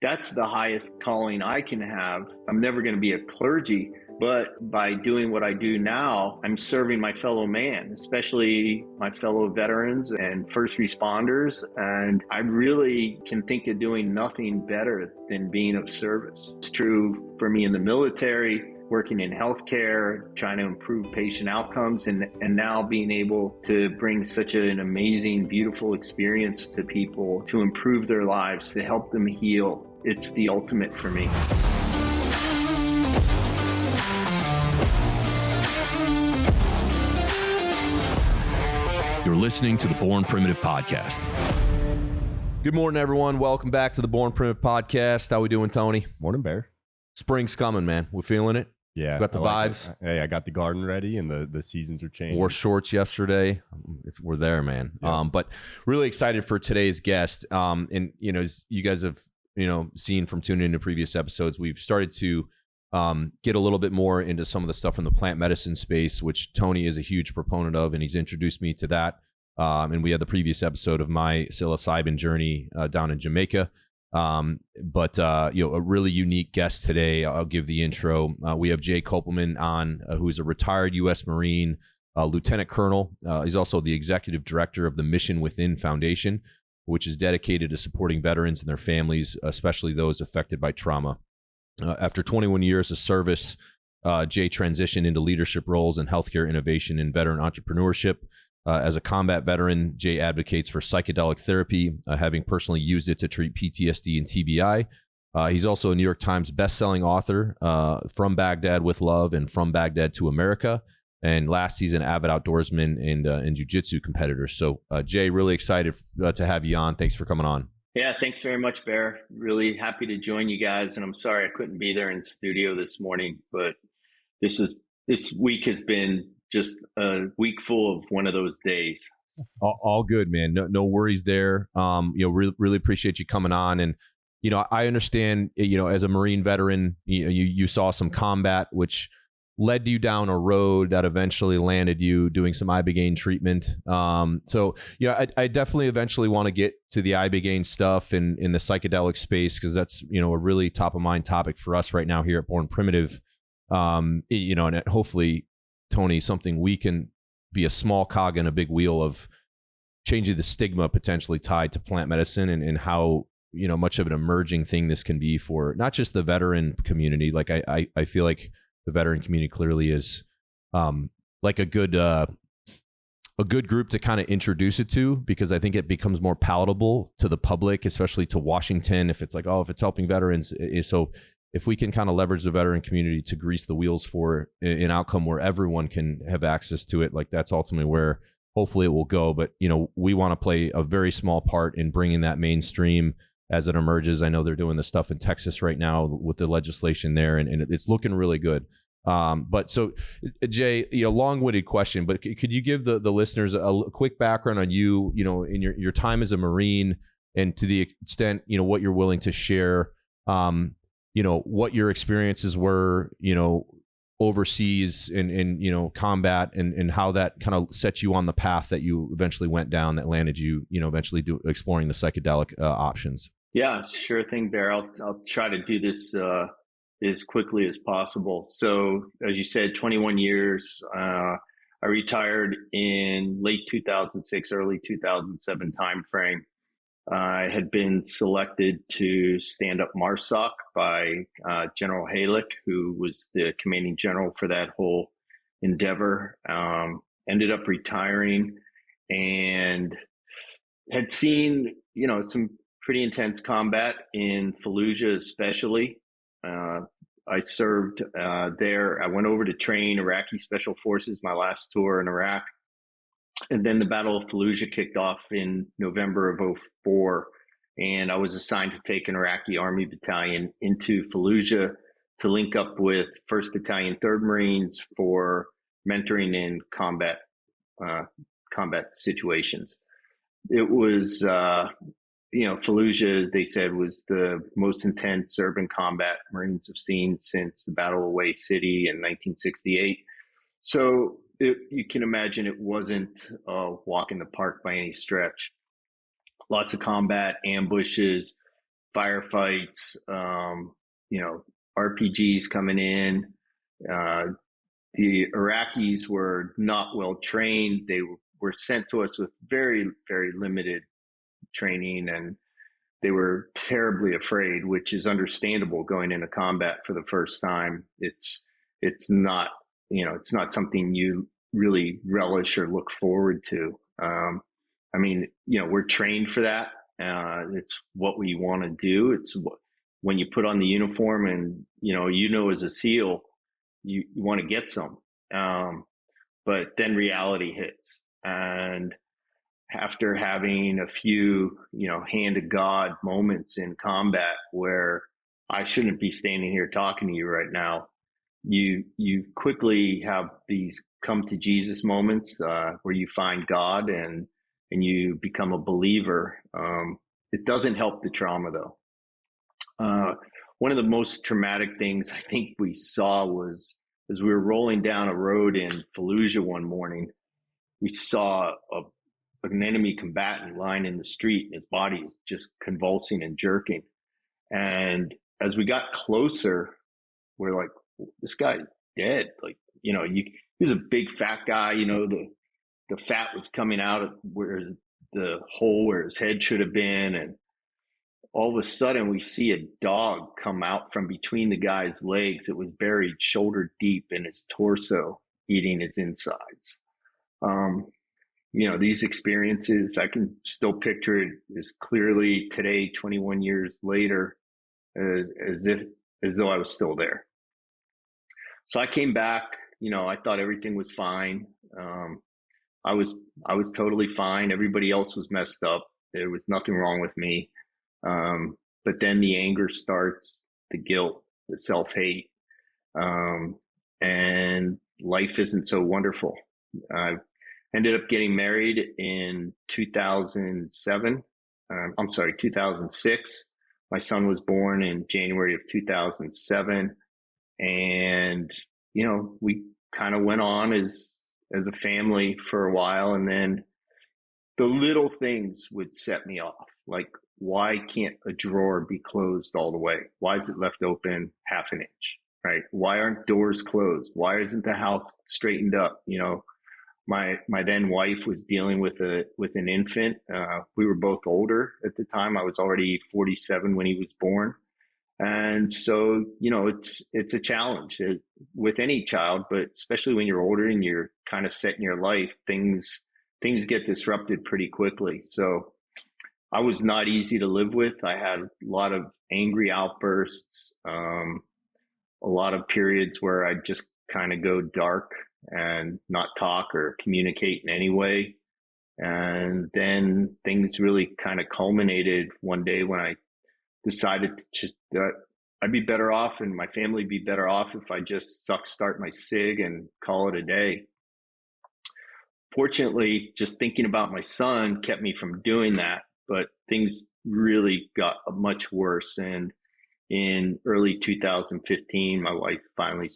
that's the highest calling I can have. I'm never going to be a clergy, but by doing what I do now, I'm serving my fellow man, especially my fellow veterans and first responders. And I really can think of doing nothing better than being of service. It's true for me in the military, working in healthcare, trying to improve patient outcomes, and now being able to bring such an amazing, beautiful experience to people to improve their lives, to help them heal. It's the ultimate for me. You're listening to the Born Primitive Podcast. Good morning, everyone. Welcome back to the Born Primitive Podcast. How we doing, Tony? Morning, Bear. Spring's coming, man. We're feeling it. Yeah. Got the vibes. Hey, I got the garden ready and the seasons are changing. Wore shorts yesterday. We're there, man. Yeah. But really excited for today's guest. And, as you guys have, seen from tuning into previous episodes, we've started to get a little bit more into some of the stuff in the plant medicine space, which Tony is a huge proponent of, and he's introduced me to that. And we had the previous episode of my psilocybin journey down in Jamaica. But a really unique guest today. I'll give the intro. We have Jay Kopelman on, who's a retired U.S. Marine, Lieutenant Colonel. He's also the executive director of the Mission Within Foundation, which is dedicated to supporting veterans and their families, especially those affected by trauma. After 21 years of service, Jay transitioned into leadership roles in healthcare innovation and veteran entrepreneurship. As a combat veteran, Jay advocates for psychedelic therapy, having personally used it to treat PTSD and TBI. He's also a New York Times bestselling author, From Baghdad with Love and From Baghdad to America. And last, he's an avid outdoorsman and jiu-jitsu competitor. So, Jay, really excited to have you on. Thanks for coming on. Yeah, thanks very much, Bear. Really happy to join you guys. And I'm sorry I couldn't be there in studio this morning, but this week has been just a week full of one of those days. All good, man. No worries there. Really appreciate you coming on. And, I understand, as a Marine veteran, you saw some combat, which led you down a road that eventually landed you doing some ibogaine treatment. I definitely eventually want to get to the ibogaine stuff in the psychedelic space, because that's, a really top of mind topic for us right now here at Born Primitive. And hopefully, Tony, something we can be a small cog in a big wheel of changing the stigma potentially tied to plant medicine and how, much of an emerging thing this can be for not just the veteran community. Like I feel like the veteran community clearly is like a good group to kind of introduce it to, because I think it becomes more palatable to the public, especially to Washington, if it's like, if it's helping veterans. So if we can kind of leverage the veteran community to grease the wheels for an outcome where everyone can have access to it, like that's ultimately where hopefully it will go. But, we want to play a very small part in bringing that mainstream as it emerges. I know they're doing the stuff in Texas right now with the legislation there, and it's looking really good. But so, Jay, long-winded question, but could you give the listeners a quick background on you, in your time as a Marine, and to the extent, what you're willing to share, what your experiences were, overseas in combat, and how that kind of set you on the path that you eventually went down that landed you, eventually exploring the psychedelic options. Yeah, sure thing, Bear. I'll try to do this as quickly as possible. So, as you said, 21 years. I retired in late 2006, early 2007 timeframe. I had been selected to stand up MARSOC by General Halick, who was the commanding general for that whole endeavor. Ended up retiring and had seen, some pretty intense combat in Fallujah, especially. I served there. I went over to train Iraqi Special Forces, my last tour in Iraq. And then the Battle of Fallujah kicked off in November of 2004. And I was assigned to take an Iraqi Army battalion into Fallujah to link up with 1st Battalion, 3rd Marines for mentoring in combat situations. It was, Fallujah, they said, was the most intense urban combat Marines have seen since the Battle of Way City in 1968. So you can imagine it wasn't a walk in the park by any stretch. Lots of combat, ambushes, firefights, RPGs coming in. The Iraqis were not well trained. They were sent to us with very, very limited training, and they were terribly afraid, which is understandable going into combat for the first time. It's not, it's not something you really relish or look forward to. We're trained for that. It's what we want to do. It's when you put on the uniform and, as a SEAL, you want to get some. But then reality hits. And after having a few, hand of God moments in combat where I shouldn't be standing here talking to you right now, you quickly have these come to Jesus moments where you find God and you become a believer. It doesn't help the trauma, though. One of the most traumatic things I think we saw was as we were rolling down a road in Fallujah one morning, we saw an enemy combatant lying in the street, and his body is just convulsing and jerking. And as we got closer, we're like, this guy's dead. Like, he was a big fat guy, the fat was coming out of where the hole where his head should have been. And all of a sudden we see a dog come out from between the guy's legs. It was buried shoulder deep in his torso, eating his insides. These experiences, I can still picture it as clearly today, 21 years later, as though I was still there. So I came back, I thought everything was fine. I was totally fine. Everybody else was messed up. There was nothing wrong with me. But then the anger starts, the guilt, the self-hate, and life isn't so wonderful. I ended up getting married in 2006. My son was born in January of 2007. And, we kind of went on as a family for a while. And then the little things would set me off. Like, why can't a drawer be closed all the way? Why is it left open half an inch, right? Why aren't doors closed? Why isn't the house straightened up? My then wife was dealing with an infant. We were both older at the time. I was already 47 when he was born. And so, it's a challenge with any child, but especially when you're older and you're kind of set in your life, things get disrupted pretty quickly. So I was not easy to live with. I had a lot of angry outbursts, a lot of periods where I'd just kind of go dark and not talk or communicate in any way. And then things really kind of culminated one day when I decided to just I'd be better off and my family be better off if I just start my SIG and call it a day. Fortunately, just thinking about my son kept me from doing that, but things really got much worse. And in early 2015, my wife finally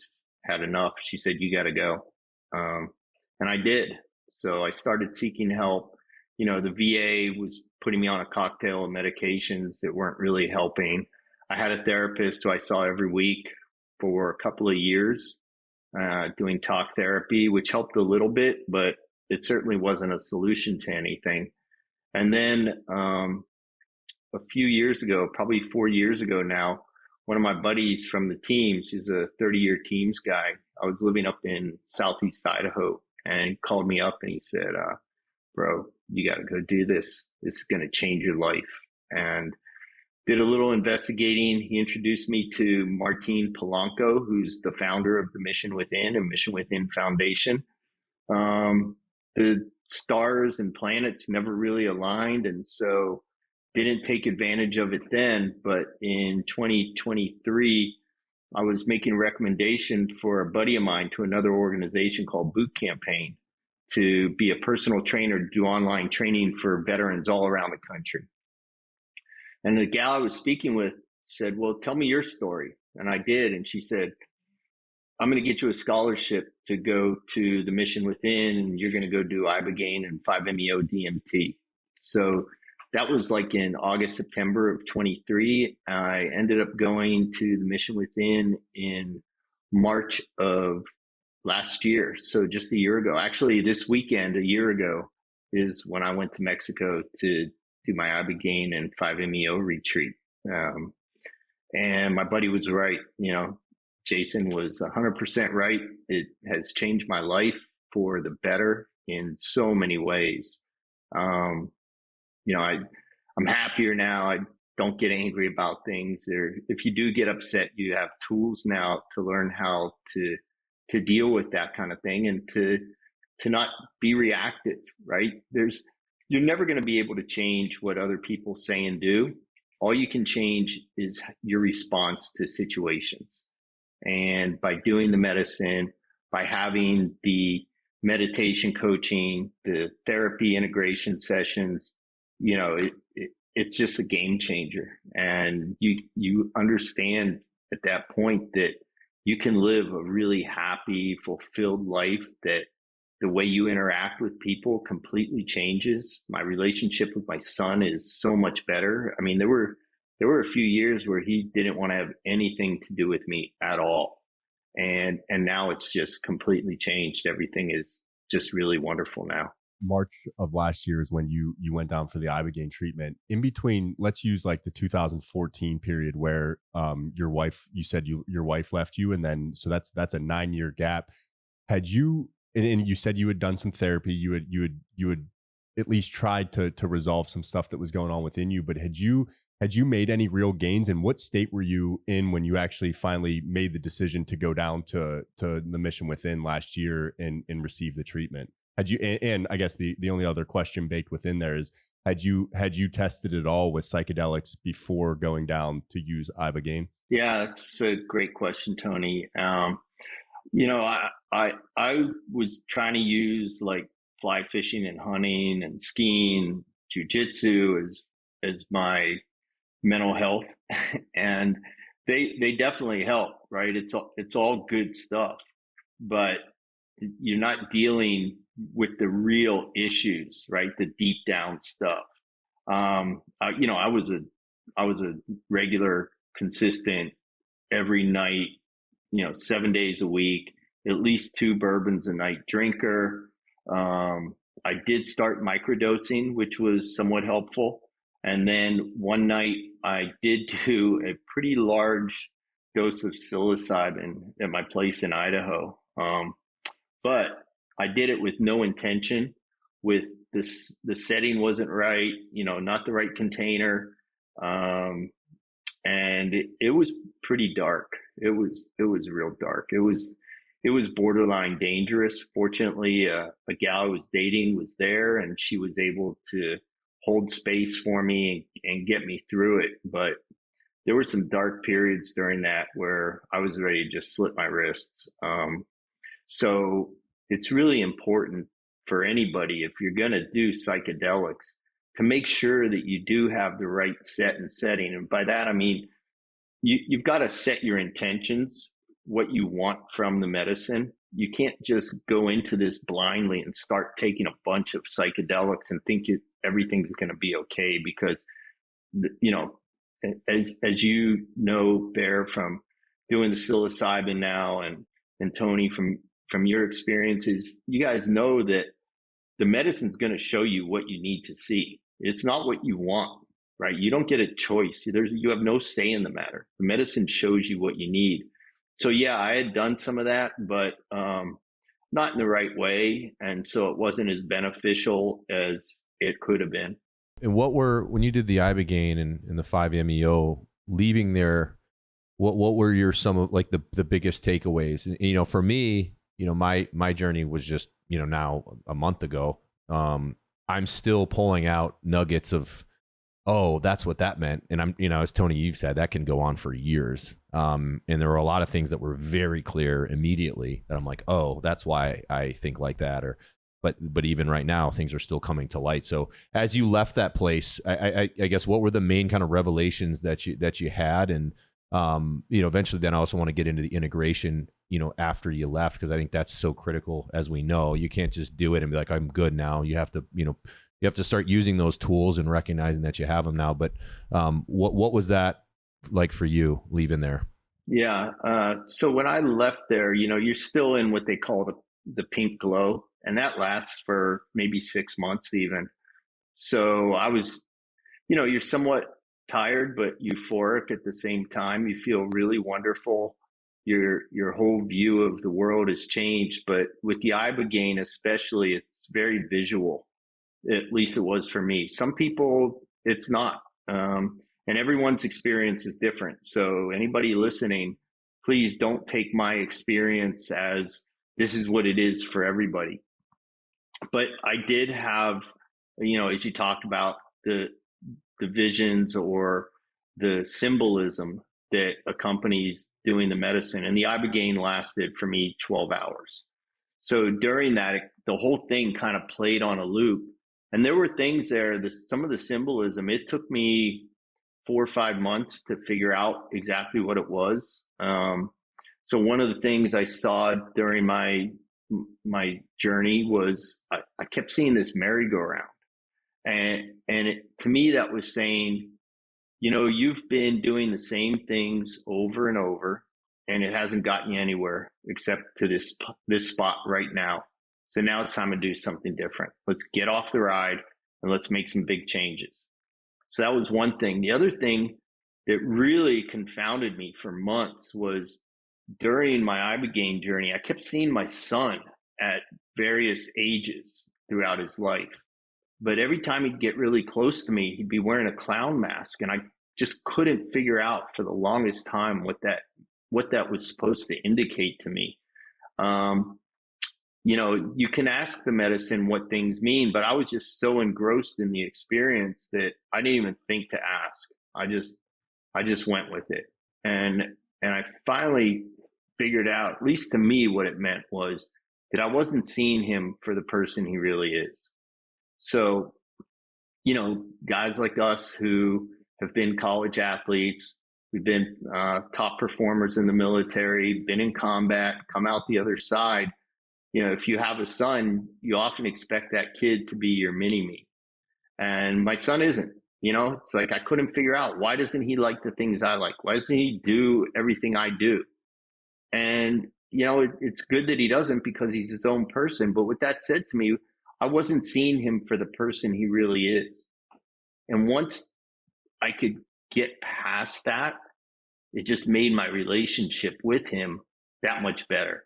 had enough. She said, "You got to go." And I did. So I started seeking help. The VA was putting me on a cocktail of medications that weren't really helping. I had a therapist who I saw every week for a couple of years, doing talk therapy, which helped a little bit, but it certainly wasn't a solution to anything. And then a few years ago, probably 4 years ago now, one of my buddies from the teams, he's a 30-year teams guy. I was living up in Southeast Idaho, and he called me up and he said, "Bro, you got to go do this. This is going to change your life." And did a little investigating. He introduced me to Martin Polanco, who's the founder of the Mission Within and Mission Within Foundation. The stars and planets never really aligned, and so didn't take advantage of it then. But in 2023, I was making a recommendation for a buddy of mine to another organization called Boot Campaign to be a personal trainer, do online training for veterans all around the country. And the gal I was speaking with said, "Well, tell me your story." And I did. And she said, "I'm going to get you a scholarship to go to the Mission Within, and you're going to go do Ibogaine and 5-MeO DMT." So that was like in August, September of 23. I ended up going to the Mission Within in March of last year. So just a year ago, actually this weekend, a year ago, is when I went to Mexico to do my Ibogaine and 5-MeO retreat. And my buddy was right. Jason was 100% right. It has changed my life for the better in so many ways. I'm happier now. I don't get angry about things. If you do get upset, you have tools now to learn how to deal with that kind of thing and to not be reactive, right? You're never going to be able to change what other people say and do. All you can change is your response to situations. And by doing the medicine, by having the meditation coaching, the therapy integration sessions, it's just a game changer. And you understand at that point that you can live a really happy, fulfilled life, that the way you interact with people completely changes. My relationship with my son is so much better. I mean, there were a few years where he didn't want to have anything to do with me at all. And now it's just completely changed. Everything is just really wonderful now. March of last year is when you went down for the Ibogaine treatment. In between, let's use like the 2014 period where your wife left you, and then so that's a 9-year gap. Had you and you said you had done some therapy, you had at least tried to resolve some stuff that was going on within you, but had you made any real gains? And what state were you in when you actually finally made the decision to go down to the Mission Within last year and receive the treatment? Had you, and I guess the only other question baked within there is, had you tested it all with psychedelics before going down to use Ibogaine? Yeah, that's a great question, Tony. I was trying to use like fly fishing and hunting and skiing, jujitsu as my mental health, and they definitely help, right? It's all good stuff, but you're not dealing with the real issues, right? The deep down stuff. I was a regular, consistent, every night, 7 days a week, at least 2 bourbons a night drinker. I did start microdosing, which was somewhat helpful. And then one night I did do a pretty large dose of psilocybin at my place in Idaho. But I did it with no intention. With this, the setting wasn't right, not the right container. And it was pretty dark. It was real dark. It was borderline dangerous. Fortunately, a gal I was dating was there, and she was able to hold space for me and get me through it. But there were some dark periods during that where I was ready to just slit my wrists. So it's really important for anybody, if you're going to do psychedelics, to make sure that you do have the right set and setting. And by that, I mean, you've got to set your intentions, what you want from the medicine. You can't just go into this blindly and start taking a bunch of psychedelics and think everything's going to be okay, because, as you know, Bear, from doing the psilocybin now, and Tony, from your experiences, you guys know that the medicine's going to show you what you need to see. It's not what you want, right? You don't get a choice. You have no say in the matter. The medicine shows you what you need. So yeah, I had done some of that, but not in the right way. And so it wasn't as beneficial as it could have been. And when you did the Ibogaine and the 5-MeO, leaving there, what were some of like the biggest takeaways? And, for me, my journey was just, now a month ago. I'm still pulling out nuggets of, oh, that's what that meant. And I'm, as Tony, you've said, that can go on for years. And there were a lot of things that were very clear immediately that I'm like, oh, that's why I think like that. But even right now, things are still coming to light. So as you left that place, I guess, what were the main kind of revelations that you had? And, eventually then I also want to get into the integration, after you left, because I think that's so critical. As we know, you can't just do it and be like, I'm good now. You have to, you have to start using those tools and recognizing that you have them now. But what was that like for you leaving there? Yeah. So when I left there, you're still in what they call the pink glow, and that lasts for maybe 6 months even. So I was, you're somewhat tired, but euphoric at the same time. You feel really wonderful. Your whole view of the world has changed, but with the Ibogaine especially, it's very visual. At least it was for me. Some people, it's not. And everyone's experience is different. So anybody listening, please don't take my experience as this is what it is for everybody. But I did have, as you talked about, the visions or the symbolism that accompanies doing the medicine. And the Ibogaine lasted for me 12 hours. So during that, the whole thing kind of played on a loop. And there were things there, some of the symbolism, it took me 4 or 5 months to figure out exactly what it was. So one of the things I saw during my journey was I kept seeing this merry-go-round. And to me, that was saying, you've been doing the same things over and over, and it hasn't gotten you anywhere except to this spot right now. So now it's time to do something different. Let's get off the ride and let's make some big changes. So that was one thing. The other thing that really confounded me for months was during my Ibogaine journey, I kept seeing my son at various ages throughout his life. But every time he'd get really close to me, he'd be wearing a clown mask. And I just couldn't figure out for the longest time what that was supposed to indicate to me. You can ask the medicine what things mean, but I was just so engrossed in the experience that I didn't even think to ask. I just went with it. And I finally figured out, at least to me, what it meant was that I wasn't seeing him for the person he really is. So, guys like us who have been college athletes, we've been top performers in the military, been in combat, come out the other side. If you have a son, you often expect that kid to be your mini-me. And my son isn't. It's like I couldn't figure out, why doesn't he like the things I like? Why doesn't he do everything I do? And, it's good that he doesn't because he's his own person. But with that said to me, I wasn't seeing him for the person he really is. And once I could get past that, it just made my relationship with him that much better.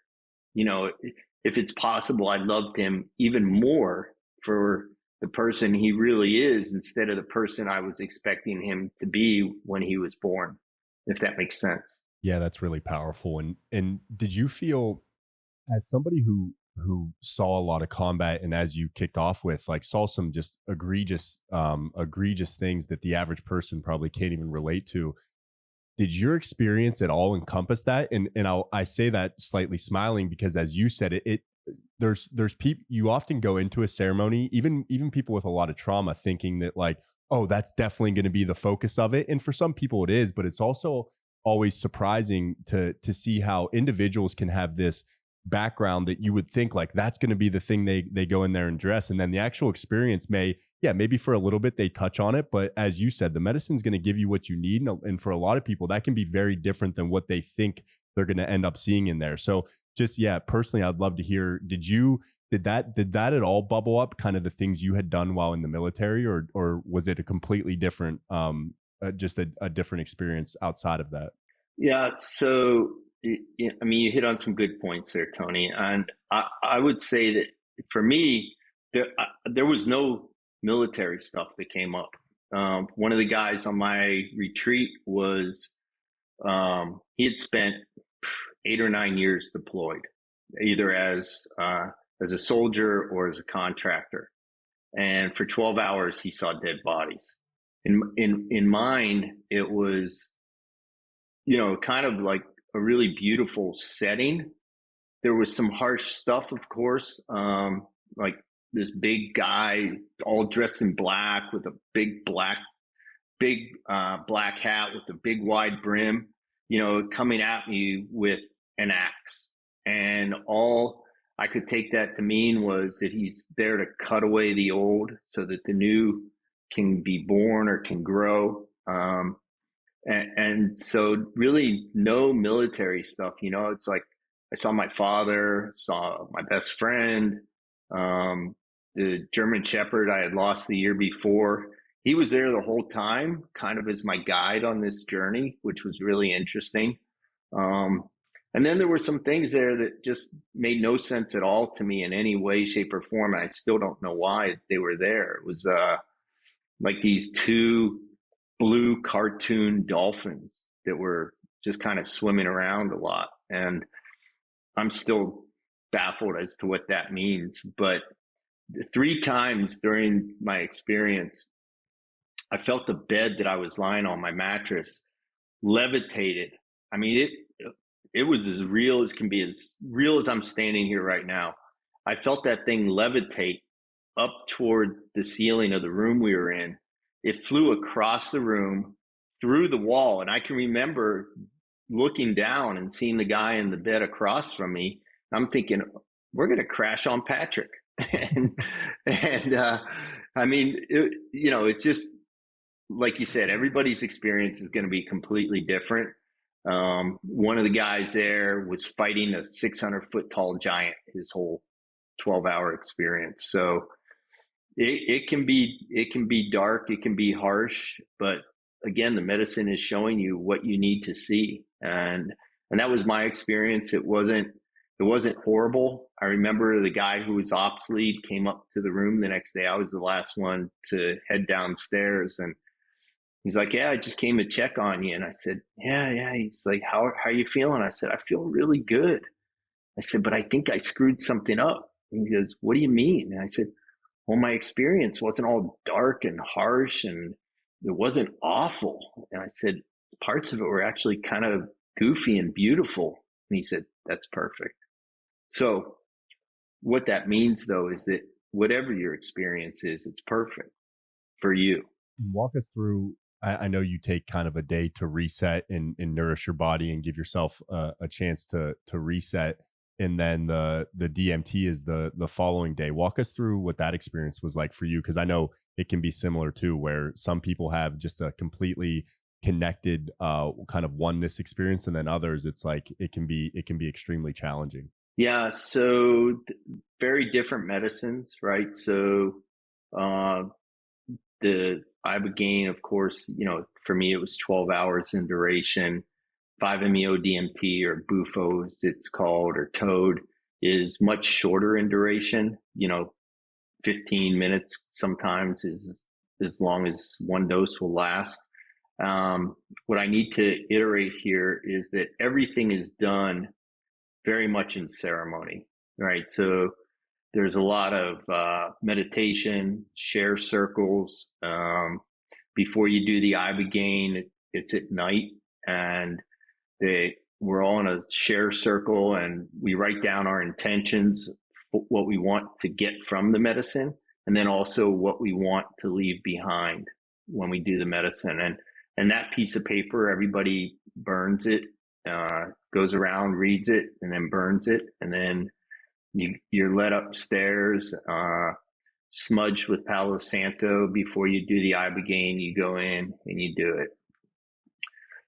If it's possible, I loved him even more for the person he really is instead of the person I was expecting him to be when he was born, if that makes sense. Yeah, that's really powerful. And did you feel, as somebody who saw a lot of combat, and as you kicked off with, like, saw some just egregious things that the average person probably can't even relate to, did your experience at all encompass that? And I say that slightly smiling because, as you said, there's people, you often go into a ceremony, even people with a lot of trauma, thinking that, like, oh, that's definitely going to be the focus of it. And for some people it is, but it's also always surprising to see how individuals can have this background that you would think, like, that's going to be the thing they go in there and address. And then the actual experience maybe for a little bit they touch on it. But as you said, the medicine's going to give you what you need. And for a lot of people, that can be very different than what they think they're going to end up seeing in there. So just, personally, I'd love to hear, did that at all bubble up, kind of the things you had done while in the military, or was it a completely different, just a different experience outside of that? Yeah. So, you hit on some good points there, Tony. And I would say that for me, there was no military stuff that came up. One of the guys on my retreat was, he had spent 8 or 9 years deployed, either as a soldier or as a contractor. And for 12 hours, he saw dead bodies. In mine, it was, kind of like a really beautiful setting. There was some harsh stuff, of course, like this big guy all dressed in black with a big black hat with a big wide brim, coming at me with an axe. And all I could take that to mean was that he's there to cut away the old so that the new can be born or can grow. And so really no military stuff, it's like I saw my father, saw my best friend, the German Shepherd I had lost the year before. He was there the whole time, kind of as my guide on this journey, which was really interesting. And then there were some things there that just made no sense at all to me in any way, shape, or form. And I still don't know why they were there. It was like these two blue cartoon dolphins that were just kind of swimming around a lot. And I'm still baffled as to what that means. But 3 times during my experience, I felt the bed that I was lying on, my mattress, levitated. I mean, it was as real as can be, as real as I'm standing here right now. I felt that thing levitate up toward the ceiling of the room we were in. It flew across the room, through the wall. And I can remember looking down and seeing the guy in the bed across from me. I'm thinking, we're going to crash on Patrick. I mean, it's just, like you said, everybody's experience is going to be completely different. One of the guys there was fighting a 600-foot tall giant his whole 12-hour experience. So it can be dark, it can be harsh, but again, the medicine is showing you what you need to see. And that was my experience. It wasn't horrible. I remember the guy who was ops lead came up to the room the next day. I was the last one to head downstairs, and he's like, "Yeah, I just came to check on you." And I said, Yeah. He's like, how are you feeling? I said, "I feel really good." I said, "But I think I screwed something up." And he goes, "What do you mean?" And I said, "Well, my experience wasn't all dark and harsh, and it wasn't awful." And I said, "Parts of it were actually kind of goofy and beautiful." And he said, "That's perfect." So what that means, though, is that whatever your experience is, it's perfect for you. Walk us through. I know you take kind of a day to reset and nourish your body and give yourself a chance to reset. And then the DMT is the following day. Walk us through what that experience was like for you, because I know it can be similar too, where some people have just a completely connected kind of oneness experience, and then others it's like it can be extremely challenging. Yeah, so very different medicines, right? So the Ibogaine, of course, for me it was 12 hours in duration. 5-MeO DMT, or Bufo as it's called, or Toad, is much shorter in duration. 15 minutes sometimes is as long as one dose will last. What I need to iterate here is that everything is done very much in ceremony, right? So there's a lot of meditation, share circles. Before you do the Ibogaine, it's at night, and we're all in a share circle, and we write down our intentions, what we want to get from the medicine, and then also what we want to leave behind when we do the medicine. And that piece of paper, everybody burns it, goes around, reads it, and then burns it. And then you're led upstairs, smudged with Palo Santo before you do the Ibogaine. You go in and you do it.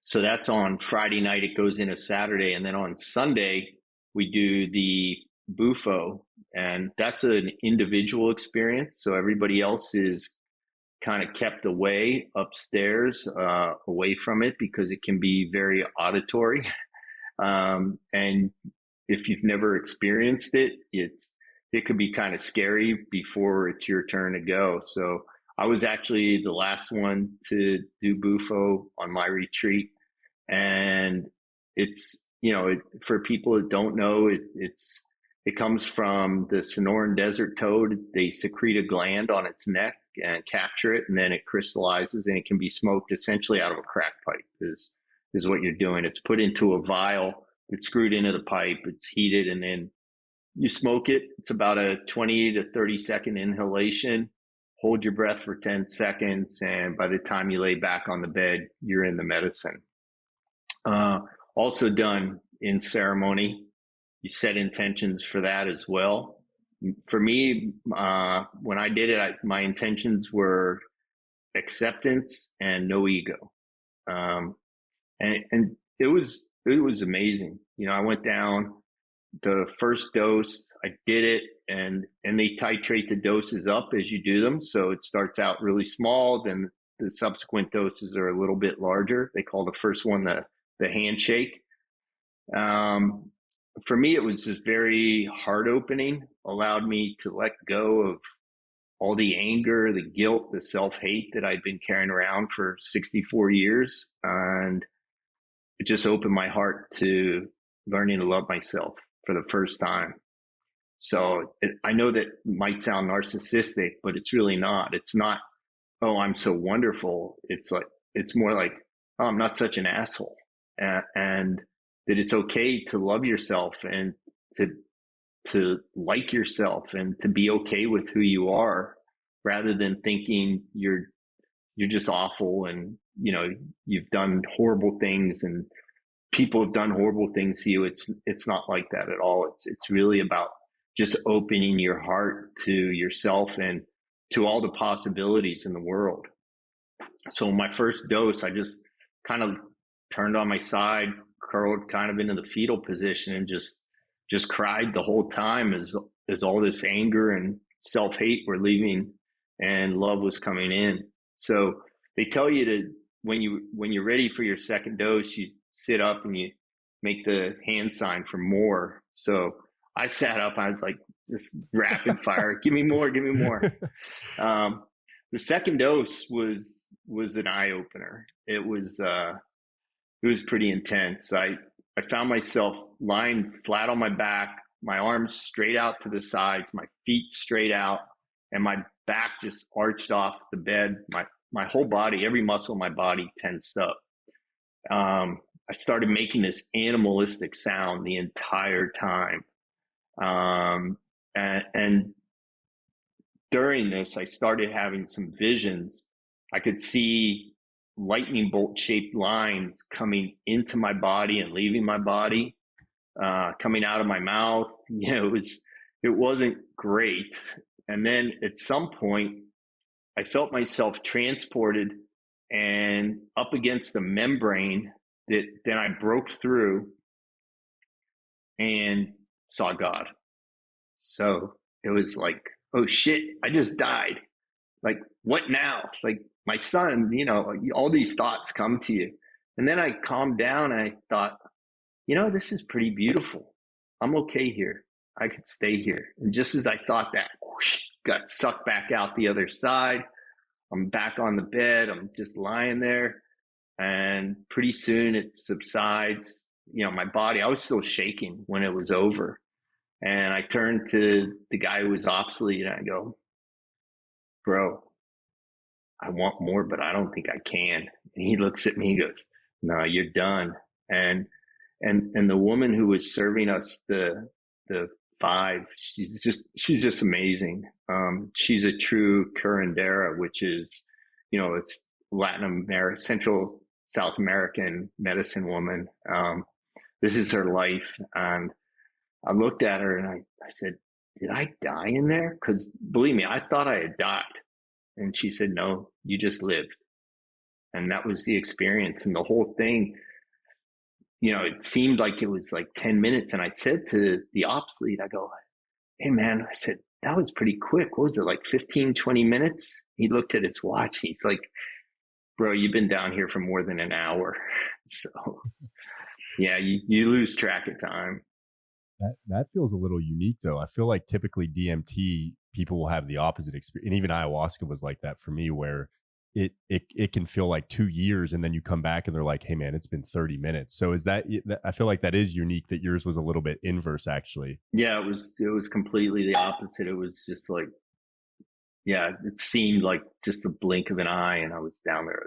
So that's on Friday night. It goes into Saturday. And then on Sunday, we do the Bufo. And that's an individual experience. So everybody else is kind of kept away upstairs, away from it, because it can be very auditory. And if you've never experienced it, it could be kind of scary before it's your turn to go. So I was actually the last one to do Bufo on my retreat. And it's, for people that don't know, it comes from the Sonoran Desert toad. They secrete a gland on its neck and capture it, and then it crystallizes, and it can be smoked essentially out of a crack pipe is what you're doing. It's put into a vial, it's screwed into the pipe, it's heated, and then you smoke it. It's about a 20 to 30 second inhalation. Hold your breath for 10 seconds, and by the time you lay back on the bed, you're in the medicine. Also done in ceremony. you set intentions for that as well. For me, when I did it, my intentions were acceptance and no ego. And it was amazing. You know, I went down the first dose, I did it, and they titrate the doses up as you do them. So it starts out really small, then the subsequent doses are a little bit larger. They call the first one the handshake. For me, it was just very heart opening, allowed me to let go of all the anger, the guilt, the self-hate that I'd been carrying around for 64 years. And it just opened my heart to learning to love myself for the first time. So I know that might sound narcissistic, but it's really not. It's not, oh, I'm so wonderful. It's more like, oh, I'm not such an asshole. And that it's okay to love yourself and to like yourself and to be okay with who you are, rather than thinking you're just awful and, you know, you've done horrible things and people have done horrible things to you. It's not like that at all. It's really about just opening your heart to yourself and to all the possibilities in the world. So my first dose, I just kind of turned on my side, curled kind of into the fetal position, and just cried the whole time as all this anger and self-hate were leaving and love was coming in. So they tell you to, when you're ready for your second dose, you sit up and you make the hand sign for more. So I sat up, I was like, just rapid fire, give me more, give me more. The second dose was an eye opener. It was pretty intense. I found myself lying flat on my back, my arms straight out to the sides, my feet straight out, and my back just arched off the bed. My whole body, every muscle in my body tensed up. I started making this animalistic sound the entire time. And during this, I started having some visions. I could see lightning bolt shaped lines coming into my body and leaving my body, coming out of my mouth. You know, it wasn't great. And then at some point I felt myself transported and up against the membrane that then I broke through and saw God. So it was like, oh shit, I just died. Like, what now? Like, my son, you know, all these thoughts come to you. And then I calmed down and I thought, you know, this is pretty beautiful. I'm okay here. I could stay here. And just as I thought that, whoosh, got sucked back out the other side. I'm back on the bed. I'm just lying there. And pretty soon it subsides. You know, my body, I was still shaking when it was over. And I turned to the guy who was obsolete and I go, bro, I want more, but I don't think I can. And he looks at me, he goes, no, you're done. And the woman who was serving us the five, she's just amazing. She's a true curandera, which is, you know, it's Latin America, Central South American medicine woman. This is her life. And I looked at her and I said, did I die in there? Because believe me, I thought I had died. And she said, no, you just lived. And that was the experience. And the whole thing, you know, it seemed like it was like 10 minutes. And I said to the ops lead, I go, hey man, I said, that was pretty quick. What was it, like 15, 20 minutes? He looked at his watch. He's like, bro, you've been down here for more than an hour. So yeah, you lose track of time. That feels a little unique though. I feel like typically DMT people will have the opposite experience. And even ayahuasca was like that for me, where it can feel like 2 years and then you come back and they're like, hey man, it's been 30 minutes. So is that, I feel like that is unique that yours was a little bit inverse actually. Yeah, it was completely the opposite. It was just like, yeah, it seemed like just the blink of an eye and I was down there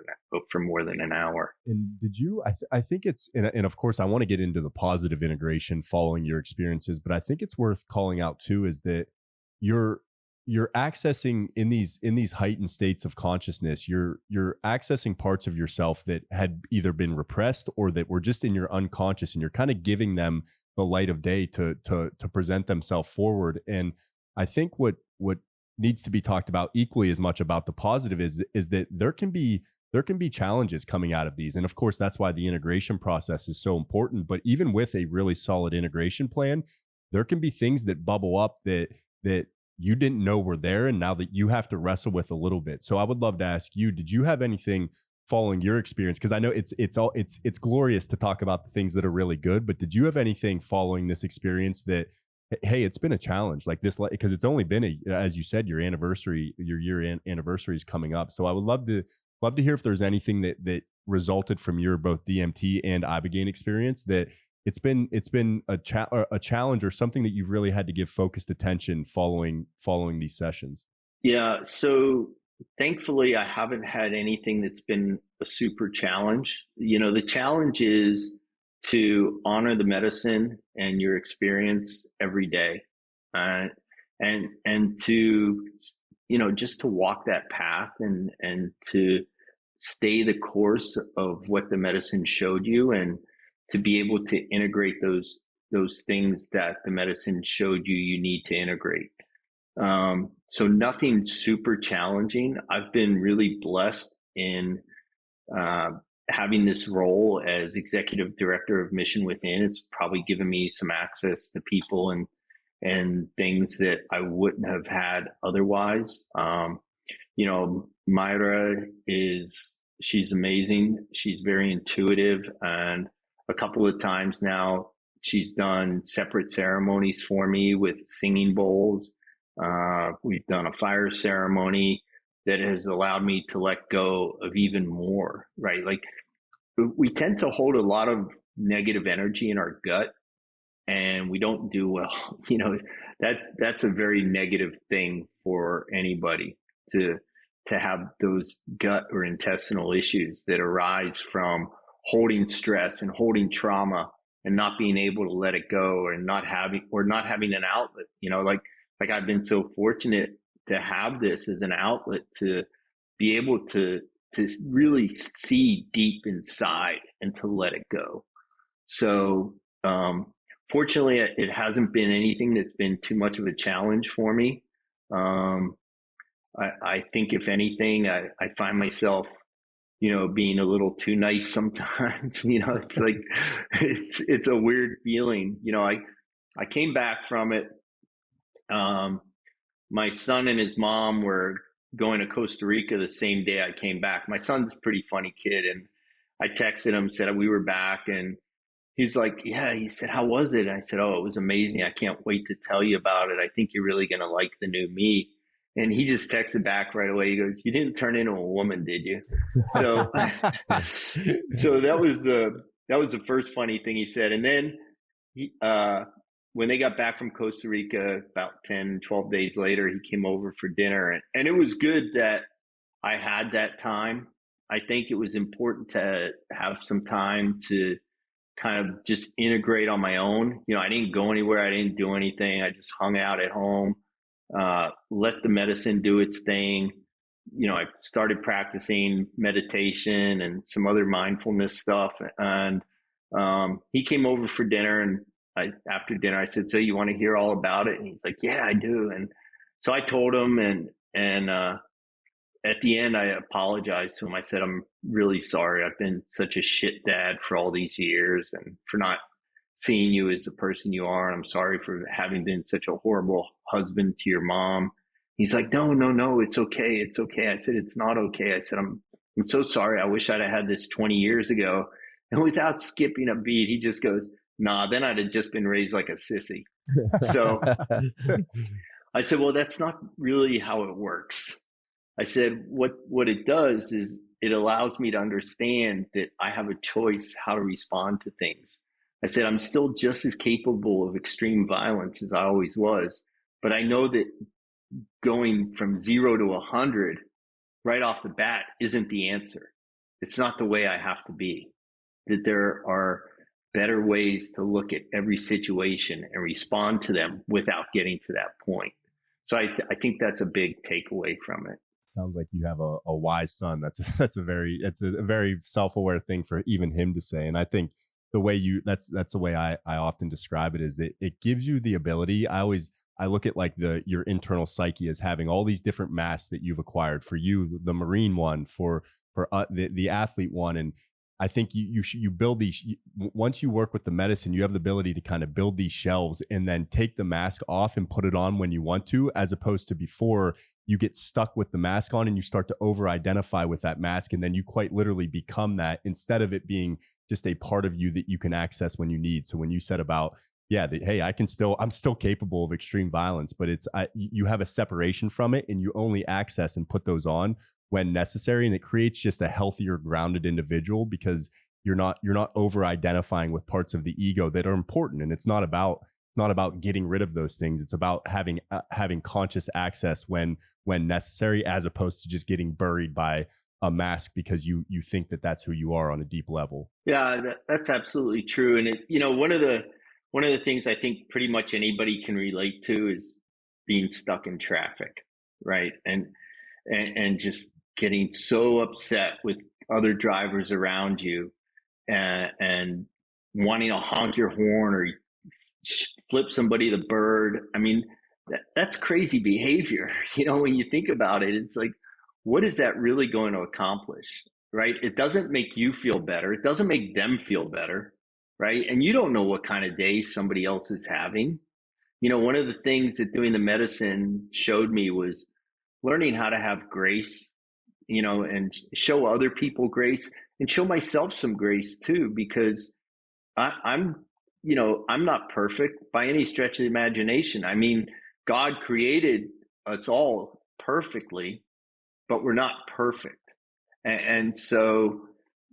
for more than an hour. And did you, I think it's, and of course I want to get into the positive integration following your experiences, but I think it's worth calling out too, is that you're accessing in these heightened states of consciousness, you're accessing parts of yourself that had either been repressed or that were just in your unconscious, and you're kind of giving them the light of day to present themselves forward. And I think what needs to be talked about equally as much about the positive is that there can be challenges coming out of these. And of course, that's why the integration process is so important. But even with a really solid integration plan, there can be things that bubble up that you didn't know were there, and now that you have to wrestle with a little bit. So I would love to ask you, did you have anything following your experience? Because I know it's glorious to talk about the things that are really good, but did you have anything following this experience that, hey, it's been a challenge like this, because it's only been as you said, your year anniversary is coming up. So I would love to hear if there's anything that resulted from your both DMT and Ibogaine experience that it's been a challenge or something that you've really had to give focused attention following these sessions. Yeah. So thankfully, I haven't had anything that's been a super challenge. The challenge is to honor the medicine and your experience every day, and to just to walk that path and to stay the course of what the medicine showed you, and to be able to integrate those things that the medicine showed you need to integrate. So nothing super challenging. I've been really blessed in having this role as executive director of Mission Within. It's probably given me some access to people and things that I wouldn't have had otherwise. Myra she's amazing. She's very intuitive, and a couple of times now she's done separate ceremonies for me with singing bowls. We've done a fire ceremony that has allowed me to let go of even more, right? Like, we tend to hold a lot of negative energy in our gut, and we don't do well. That's a very negative thing for anybody to have those gut or intestinal issues that arise from holding stress and holding trauma and not being able to let it go, or not having an outlet. Like I've been so fortunate to have this as an outlet to be able to really see deep inside and to let it go. So fortunately, it hasn't been anything that's been too much of a challenge for me. I think if anything, I find myself, being a little too nice sometimes. It's like, it's a weird feeling. I came back from it. My son and his mom were going to Costa Rica the same day I came back. My son's a pretty funny kid, and I texted him, said we were back, and he's like, yeah. He said, how was it? And I said, oh, it was amazing. I can't wait to tell you about it. I think you're really going to like the new me. And he just texted back right away. He goes, you didn't turn into a woman, did you? So, so that was the first funny thing he said. And then when they got back from Costa Rica, about 10, 12 days later, he came over for dinner. And it was good that I had that time. I think it was important to have some time to kind of just integrate on my own. I didn't go anywhere. I didn't do anything. I just hung out at home, let the medicine do its thing. I started practicing meditation and some other mindfulness stuff. And he came over for dinner, and after dinner, I said, so you want to hear all about it? And he's like, yeah, I do. And so I told him, and at the end, I apologized to him. I said, I'm really sorry. I've been such a shit dad for all these years, and for not seeing you as the person you are. And I'm sorry for having been such a horrible husband to your mom. He's like, no, it's okay. It's okay. I said, it's not okay. I said, I'm so sorry. I wish I'd have had this 20 years ago. And without skipping a beat, he just goes, nah, then I'd have just been raised like a sissy. So I said, well, that's not really how it works. I said, what it does is it allows me to understand that I have a choice how to respond to things. I said, I'm still just as capable of extreme violence as I always was, but I know that going from 0 to 100 right off the bat isn't the answer. It's not the way I have to be, that there are better ways to look at every situation and respond to them without getting to that point. So I think that's a big takeaway from it. Sounds like you have a wise son. That's a very self-aware thing for even him to say. And I think the way that's the way I often describe it, is it gives you the ability. I look at like your internal psyche as having all these different masks that you've acquired. For you, the Marine one, for the athlete one. And I think you build these, once you work with the medicine, you have the ability to kind of build these shelves and then take the mask off and put it on when you want to, as opposed to before you get stuck with the mask on and you start to over identify with that mask. And then you quite literally become that, instead of it being just a part of you that you can access when you need. So when you said about, hey, I'm still capable of extreme violence, but you have a separation from it and you only access and put those on when necessary. And it creates just a healthier, grounded individual, because you're not over identifying with parts of the ego that are important. And it's not about getting rid of those things. It's about having conscious access when necessary, as opposed to just getting buried by a mask because you think that that's who you are on a deep level. Yeah, that's absolutely true. And one of the things I think pretty much anybody can relate to is being stuck in traffic, right? And just getting so upset with other drivers around you, and wanting to honk your horn or flip somebody the bird. I mean, that's crazy behavior. When you think about it, it's like, what is that really going to accomplish, right? It doesn't make you feel better. It doesn't make them feel better, right? And you don't know what kind of day somebody else is having. One of the things that doing the medicine showed me was learning how to have grace, and show other people grace, and show myself some grace too, because I'm not perfect by any stretch of the imagination. I mean, God created us all perfectly, but we're not perfect. And so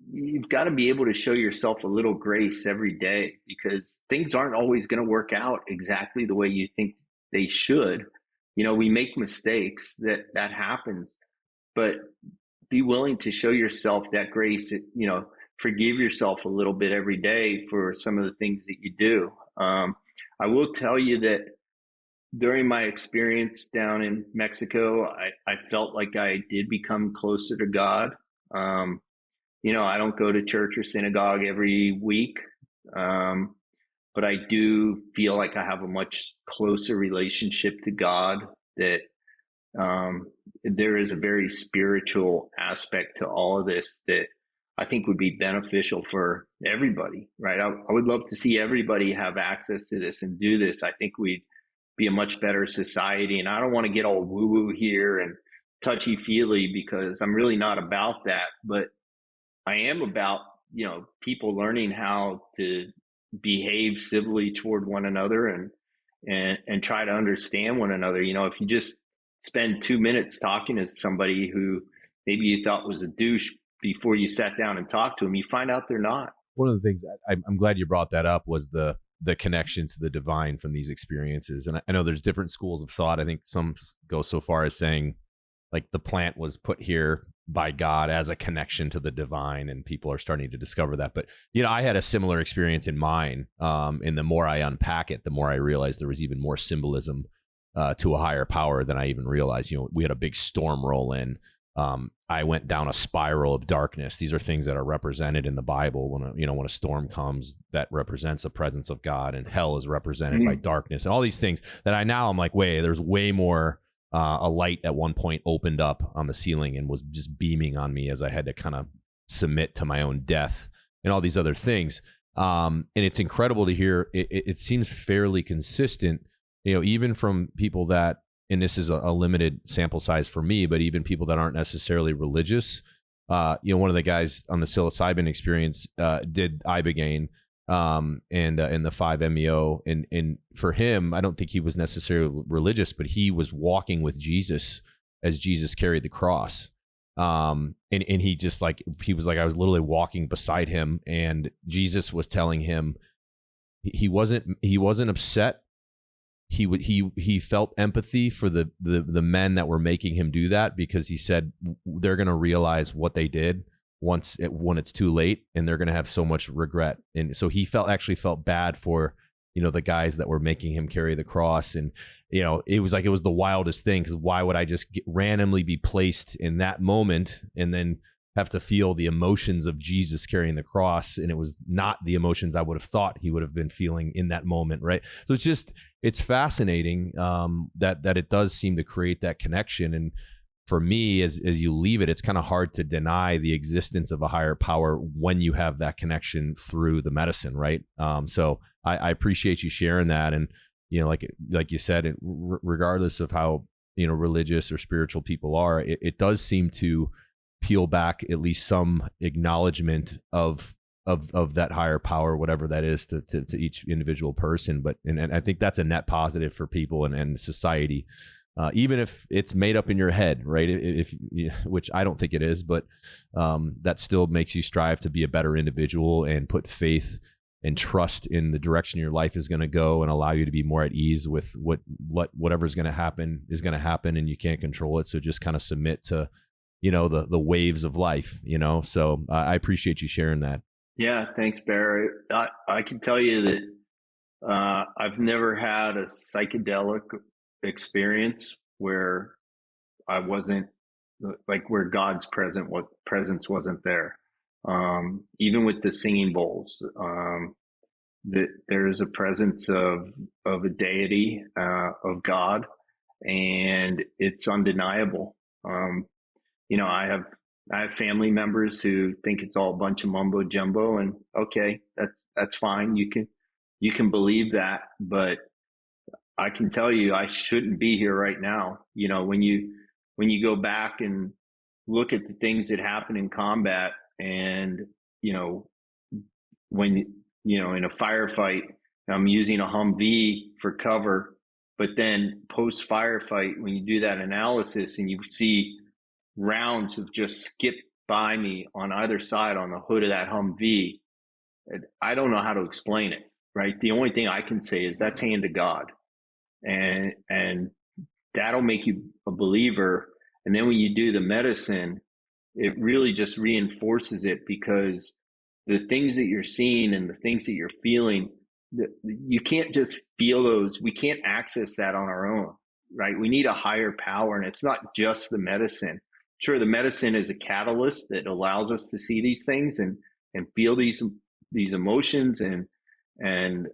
you've got to be able to show yourself a little grace every day, because things aren't always going to work out exactly the way you think they should. We make mistakes, that happens, but be willing to show yourself that grace, forgive yourself a little bit every day for some of the things that you do. I will tell you that during my experience down in Mexico, I felt like I did become closer to God. I don't go to church or synagogue every week, but I do feel like I have a much closer relationship to God, that there is a very spiritual aspect to all of this that I think would be beneficial for everybody, right? I would love to see everybody have access to this and do this. I think we'd be a much better society. And I don't want to get all woo-woo here and touchy-feely, because I'm really not about that. But I am about, people learning how to behave civilly toward one another and try to understand one another. If you just spend 2 minutes talking to somebody who maybe you thought was a douche before you sat down and talked to them, you find out they're not. One of the things I'm glad you brought that up was the connection to the divine from these experiences. And I know there's different schools of thought. I think some go so far as saying like the plant was put here by God as a connection to the divine, and people are starting to discover that. But, I had a similar experience in mine. And the more I unpack it, the more I realized there was even more symbolism to a higher power than I even realized. We had a big storm roll in. I went down a spiral of darkness. These are things that are represented in the Bible. When a storm comes, that represents the presence of God, and hell is represented by darkness, and all these things that I'm like, wait, there's way more. A light at one point opened up on the ceiling and was just beaming on me as I had to kind of submit to my own death and all these other things. And it's incredible to hear. It seems fairly consistent, even from people that, and this is a limited sample size for me, but even people that aren't necessarily religious. One of the guys on the psilocybin experience did Ibogaine and the 5-MeO, and for him, I don't think he was necessarily religious, but he was walking with Jesus as Jesus carried the cross. And he just he was like, I was literally walking beside him, and Jesus was telling him he wasn't upset. He felt empathy for the men that were making him do that, because he said they're going to realize what they did when it's too late, and they're going to have so much regret. And so he actually felt bad for, the guys that were making him carry the cross. And, it was the wildest thing, because why would I just randomly be placed in that moment and then have to feel the emotions of Jesus carrying the cross, and it was not the emotions I would have thought he would have been feeling in that moment, right? So it's fascinating that it does seem to create that connection. And for me, as you leave it, it's kind of hard to deny the existence of a higher power when you have that connection through the medicine, right? So I appreciate you sharing that. And like you said, regardless of how religious or spiritual people are, it does seem to peel back at least some acknowledgement of that higher power, whatever that is, to each individual person. But and I think that's a net positive for people and society, even if it's made up in your head, right? If which I don't think it is, but that still makes you strive to be a better individual and put faith and trust in the direction your life is going to go, and allow you to be more at ease with whatever's going to happen is going to happen, and you can't control it. So just kind of submit to the waves of life, so I appreciate you sharing that. Yeah, thanks, Barry. I can tell you that I've never had a psychedelic experience where I wasn't where God's presence wasn't there. Even with the singing bowls, that there is a presence of a deity, of God, and it's undeniable. I have family members who think it's all a bunch of mumbo jumbo, and okay, that's fine. You can believe that, but I can tell you, I shouldn't be here right now. When you go back and look at the things that happen in combat, and when in a firefight, I'm using a Humvee for cover, but then post firefight, when you do that analysis and you see rounds have just skipped by me on either side on the hood of that Humvee, I don't know how to explain it, right? The only thing I can say is that's hand to God, and that'll make you a believer. And then when you do the medicine, it really just reinforces it, because the things that you're seeing and the things that you're feeling, you can't just feel those. We can't access that on our own, right? We need a higher power, and it's not just the medicine. Sure, the medicine is a catalyst that allows us to see these things and feel these emotions and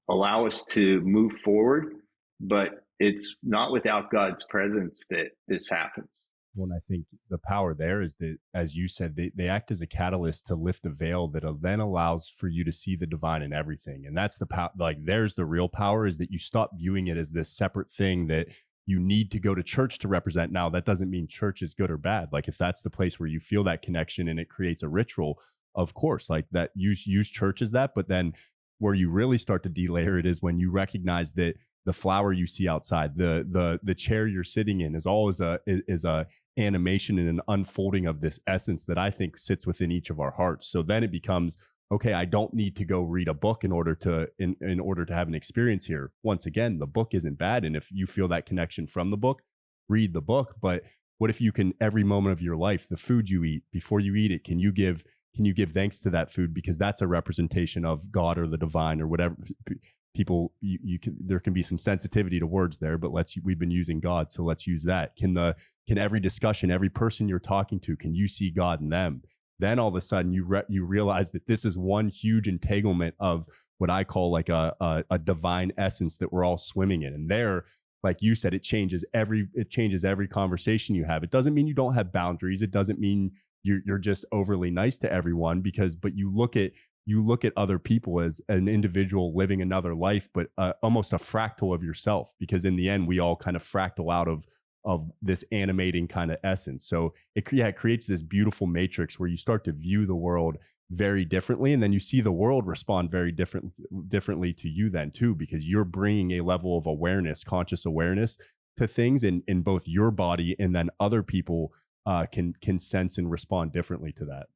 allow us to move forward. But it's not without God's presence that this happens. Well, and I think the power there is that, as you said, they act as a catalyst to lift the veil that then allows for you to see the divine in everything. And that's the power. There's the real power, is that you stop viewing it as this separate thing that you need to go to church to represent. Now, that doesn't mean church is good or bad. If that's the place where you feel that connection and it creates a ritual, of course, that use church as that. But then where you really start to delayer it is when you recognize that the flower you see outside, the chair you're sitting in, is always a animation and an unfolding of this essence that I think sits within each of our hearts. So then it becomes, okay, I don't need to go read a book in order to have an experience here. Once again, the book isn't bad, and if you feel that connection from the book, read the book. But what if you can, every moment of your life, the food you eat, before you eat it, can you give thanks to that food, because that's a representation of God or the divine or whatever. People, there can be some sensitivity to words there, but we've been using God, so let's use that. Can every discussion, every person you're talking to, can you see God in them? Then all of a sudden you realize that this is one huge entanglement of what I call a divine essence that we're all swimming in. And there, like you said, it changes every conversation you have. It doesn't mean you don't have boundaries. It doesn't mean you're just overly nice to everyone, but you look at other people as an individual living another life, but almost a fractal of yourself, because in the end, we all kind of fractal out of this animating kind of essence. So it creates this beautiful matrix where you start to view the world very differently, and then you see the world respond very differently to you then too, because you're bringing a level of awareness, conscious awareness to things in both your body, and then other people can sense and respond differently to that.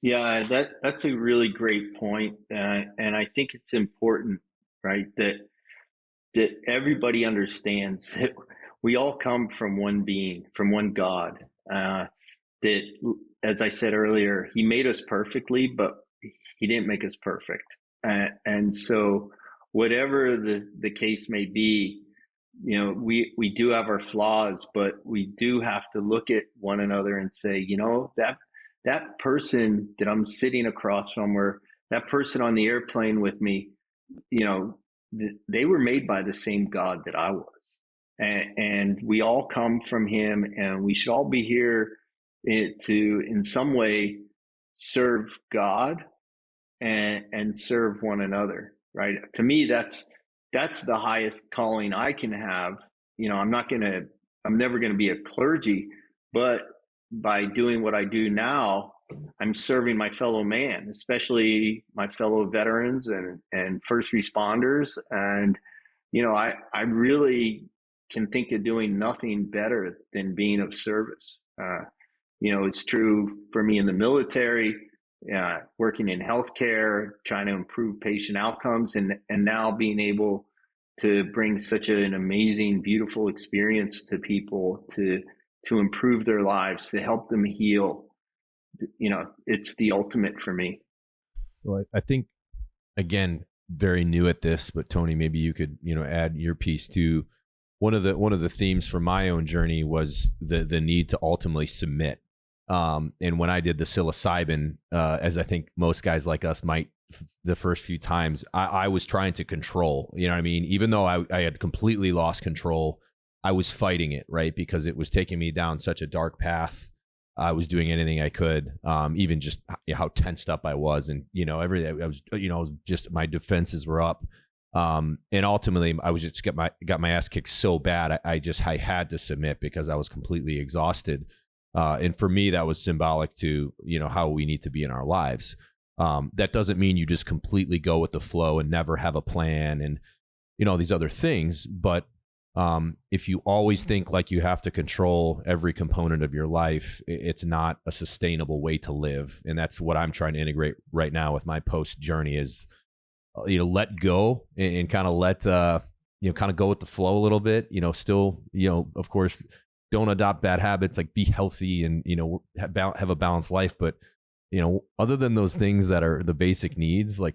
Yeah, that's a really great point. And I think it's important, right, that everybody understands that we all come from one being, from one God, that, as I said earlier, he made us perfectly, but he didn't make us perfect. And so whatever the case may be, we do have our flaws, but we do have to look at one another and say, that person that I'm sitting across from, or that person on the airplane with me, they were made by the same God that I was. And we all come from him, and we should all be here to, in some way, serve God and serve one another, right? To me, that's the highest calling I can have. I'm never going to be a clergy, but by doing what I do now, I'm serving my fellow man, especially my fellow veterans and first responders. And, I really can think of doing nothing better than being of service. It's true for me in the military, working in healthcare, trying to improve patient outcomes, and now being able to bring such an amazing, beautiful experience to people to improve their lives, to help them heal. It's the ultimate for me. Well, I think, again, very new at this, but Tony, maybe you could, add your piece to one of the themes for my own journey was the need to ultimately submit. And when I did the psilocybin, as I think most guys like us might, the first few times, I was trying to control, you know what I mean? Even though I had completely lost control, I was fighting it, right? Because it was taking me down such a dark path. I was doing anything I could, even just how tensed up I was. And, everything, I was just, my defenses were up. And ultimately I was just got my ass kicked so bad. I had to submit because I was completely exhausted. And for me, that was symbolic to, how we need to be in our lives. That doesn't mean you just completely go with the flow and never have a plan and, these other things. But if you always think like you have to control every component of your life, it's not a sustainable way to live. And that's what I'm trying to integrate right now with my post journey is, let go and kind of let, kind of go with the flow a little bit, still, of course, don't adopt bad habits, like be healthy and, have a balanced life. But, other than those things that are the basic needs, like,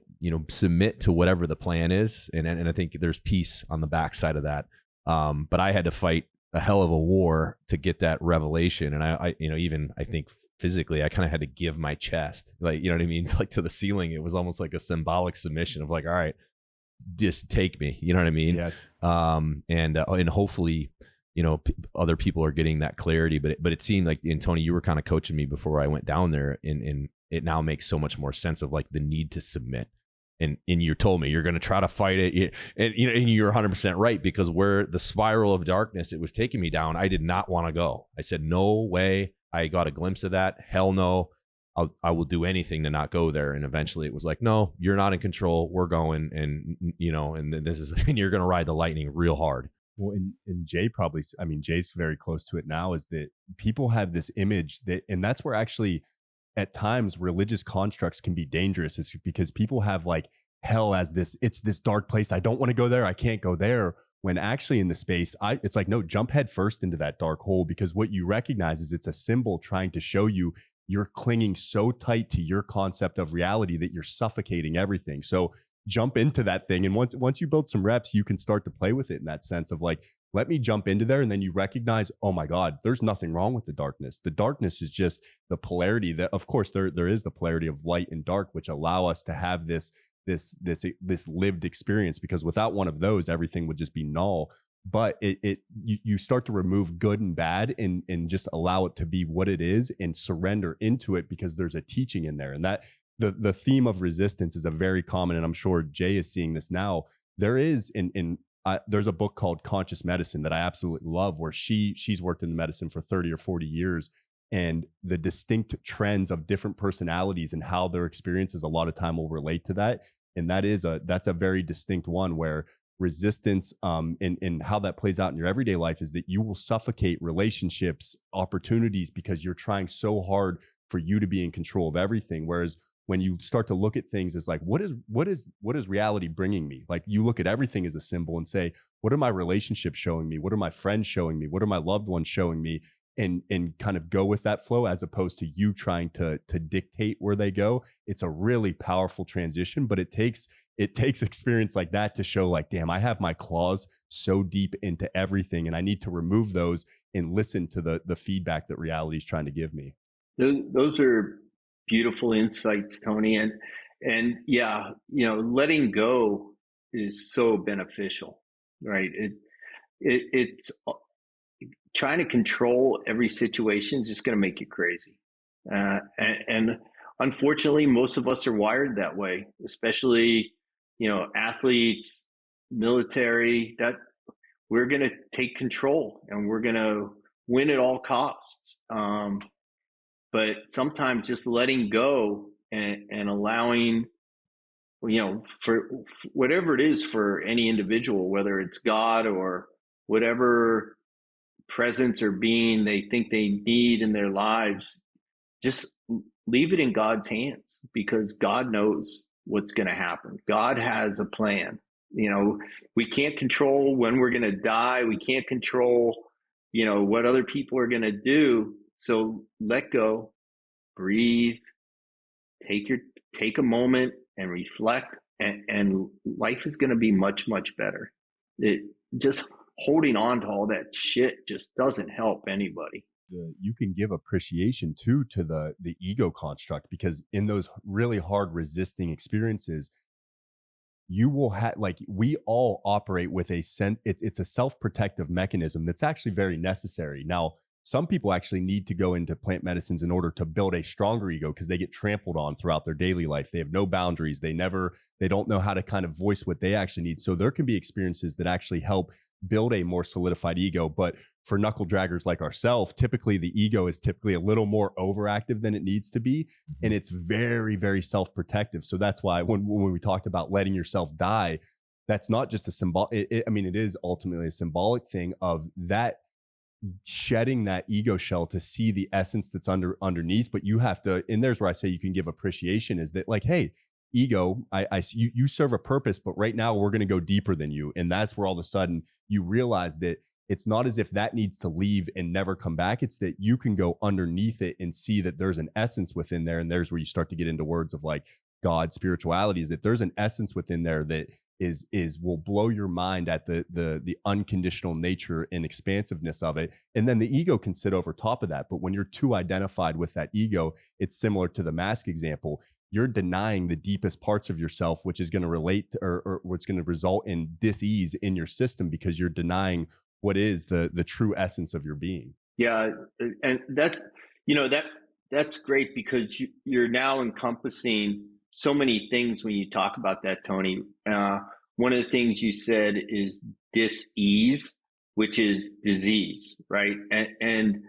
submit to whatever the plan is. And I think there's peace on the backside of that. But I had to fight a hell of a war to get that revelation. And I even I think physically, I kind of had to give my chest, like, you know what I mean? Like to the ceiling. It was almost like a symbolic submission of like, all right, just take me, you know what I mean? Yes. And hopefully, other people are getting that clarity, but it seemed like, and Tony, you were kind of coaching me before I went down there, and it now makes so much more sense of like the need to submit. And you told me you're going to try to fight it, and you're 100% right, because where the spiral of darkness it was taking me down, I did not want to go. I said, no way. I got a glimpse of that. Hell no. I will do anything to not go there. And eventually it was like, no, you're not in control. We're going, and and this is, and you're going to ride the lightning real hard. Well, and Jay probably, Jay's very close to it now, is that people have this image that, and that's where actually at times religious constructs can be dangerous, is because people have like hell as it's this dark place. I don't want to go there. I can't go there. When actually in the space, it's like, no, jump head first into that dark hole, because what you recognize is it's a symbol trying to show you you're clinging so tight to your concept of reality that you're suffocating everything. So jump into that thing. And once you build some reps, you can start to play with it in that sense of like, let me jump into there. And then you recognize, oh my God, there's nothing wrong with the darkness. The darkness is just the polarity that, of course, there is the polarity of light and dark, which allow us to have this lived experience, because without one of those, everything would just be null. But you start to remove good and bad and just allow it to be what it is and surrender into it, because there's a teaching in there. And that the theme of resistance is a very common, and I'm sure Jay is seeing this now. There is there's a book called Conscious Medicine that I absolutely love, where she's worked in the medicine for 30 or 40 years, and the distinct trends of different personalities and how their experiences a lot of time will relate to that. And that's a very distinct one, where resistance and how that plays out in your everyday life is that you will suffocate relationships, opportunities, because you're trying so hard for you to be in control of everything. Whereas when you start to look at things as like, what is reality bringing me? Like, you look at everything as a symbol and say, what are my relationships showing me? What are my friends showing me? What are my loved ones showing me? And kind of go with that flow, as opposed to you trying to dictate where they go. It's a really powerful transition, but it takes experience like that to show like, damn, I have my claws so deep into everything, and I need to remove those and listen to the feedback that reality is trying to give me. Those are beautiful insights, Tony. And yeah, letting go is so beneficial, right? It's trying to control every situation is just going to make you crazy. And unfortunately, most of us are wired that way, especially, athletes, military, that we're going to take control and we're going to win at all costs. But sometimes just letting go and allowing, for whatever it is for any individual, whether it's God or whatever presence or being they think they need in their lives, just leave it in God's hands, because God knows what's going to happen. God has a plan. We can't control when we're going to die. We can't control, what other people are going to do. So let go, breathe, take a moment and reflect, and life is going to be much, much better. It just holding on to all that shit just doesn't help anybody. You can give appreciation too to the ego construct, because in those really hard resisting experiences, you will have, like, we all operate with it's a self-protective mechanism that's actually very necessary. Now, some people actually need to go into plant medicines in order to build a stronger ego, because they get trampled on throughout their daily life. They have no boundaries. They don't know how to kind of voice what they actually need. So there can be experiences that actually help build a more solidified ego. But for knuckle draggers like ourselves, typically the ego is typically a little more overactive than it needs to be. And it's very, very self-protective. So that's why when we talked about letting yourself die, that's not just a symbol. It is ultimately a symbolic thing of that, shedding that ego shell to see the essence that's underneath. But you have to, and there's where I say you can give appreciation, is that, like, hey, ego, you serve a purpose, but right now we're going to go deeper than you. And that's where all of a sudden you realize that it's not as if that needs to leave and never come back. It's that you can go underneath it and see that there's an essence within there. And there's where you start to get into words of like God, spirituality, is that there's an essence within there that will blow your mind at the unconditional nature and expansiveness of it. And then the ego can sit over top of that. But when you're too identified with that ego, it's similar to the mask example. You're denying the deepest parts of yourself, which is going to relate to, or what's going to result in dis-ease in your system, because you're denying what is the true essence of your being. Yeah. And that's great, because you're now encompassing so many things when you talk about that, Tony. One of the things you said is dis-ease, which is disease, right? And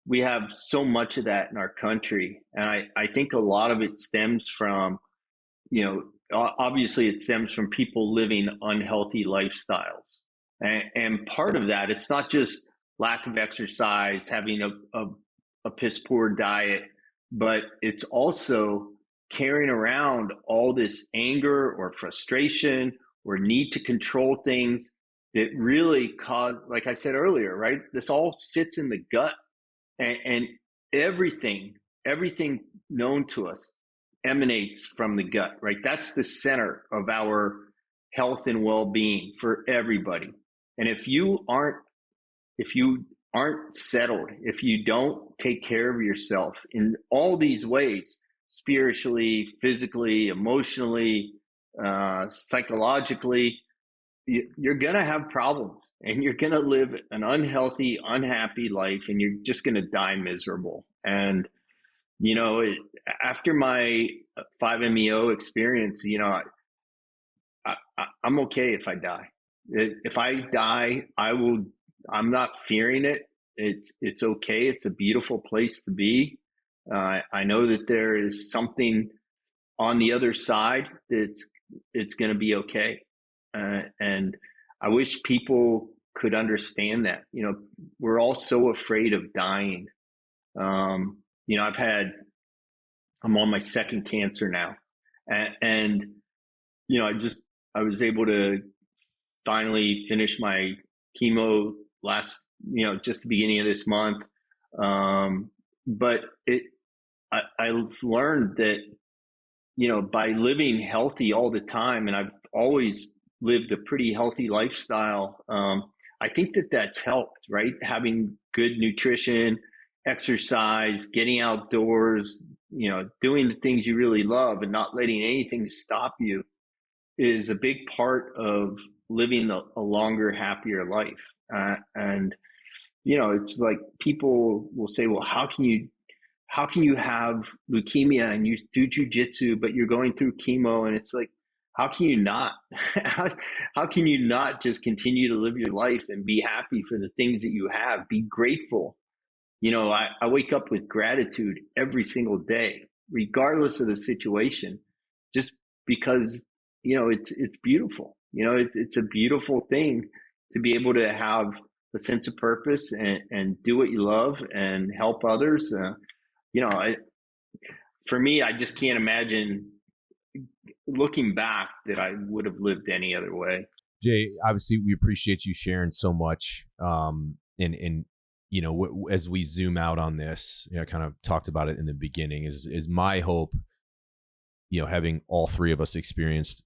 we have so much of that in our country. And I think a lot of it stems from, obviously it stems from people living unhealthy lifestyles. And part of that, it's not just lack of exercise, having a piss poor diet, but it's also carrying around all this anger or frustration or need to control things that really cause, like I said earlier, right? This all sits in the gut, and everything known to us emanates from the gut, right? That's the center of our health and well-being for everybody. And if you aren't settled, if you don't take care of yourself in all these ways, spiritually, physically, emotionally, psychologically, you're going to have problems, and you're going to live an unhealthy, unhappy life, and you're just going to die miserable. And, after my 5-MeO experience, I'm okay if I die. If I die, I'm not fearing it. It's okay. It's a beautiful place to be. I know that there is something on the other side it's going to be okay. And I wish people could understand that. We're all so afraid of dying. I'm on my second cancer now, and I was able to finally finish my chemo just the beginning of this month. But I've learned that, by living healthy all the time, and I've always lived a pretty healthy lifestyle, I think that's helped, right? Having good nutrition, exercise, getting outdoors, doing the things you really love and not letting anything stop you is a big part of living a longer, happier life. And it's like people will say, well, how can you have leukemia and you do jujitsu, but you're going through chemo? And it's like, how can you not? How can you not just continue to live your life and be happy for the things that you have? Be grateful. I wake up with gratitude every single day, regardless of the situation, just because, it's beautiful. It's a beautiful thing to be able to have a sense of purpose and do what you love and help others. For me, I just can't imagine looking back that I would have lived any other way. Jay, obviously we appreciate you sharing so much. And as we zoom out on this, I kind of talked about it in the beginning, is my hope, having all three of us experienced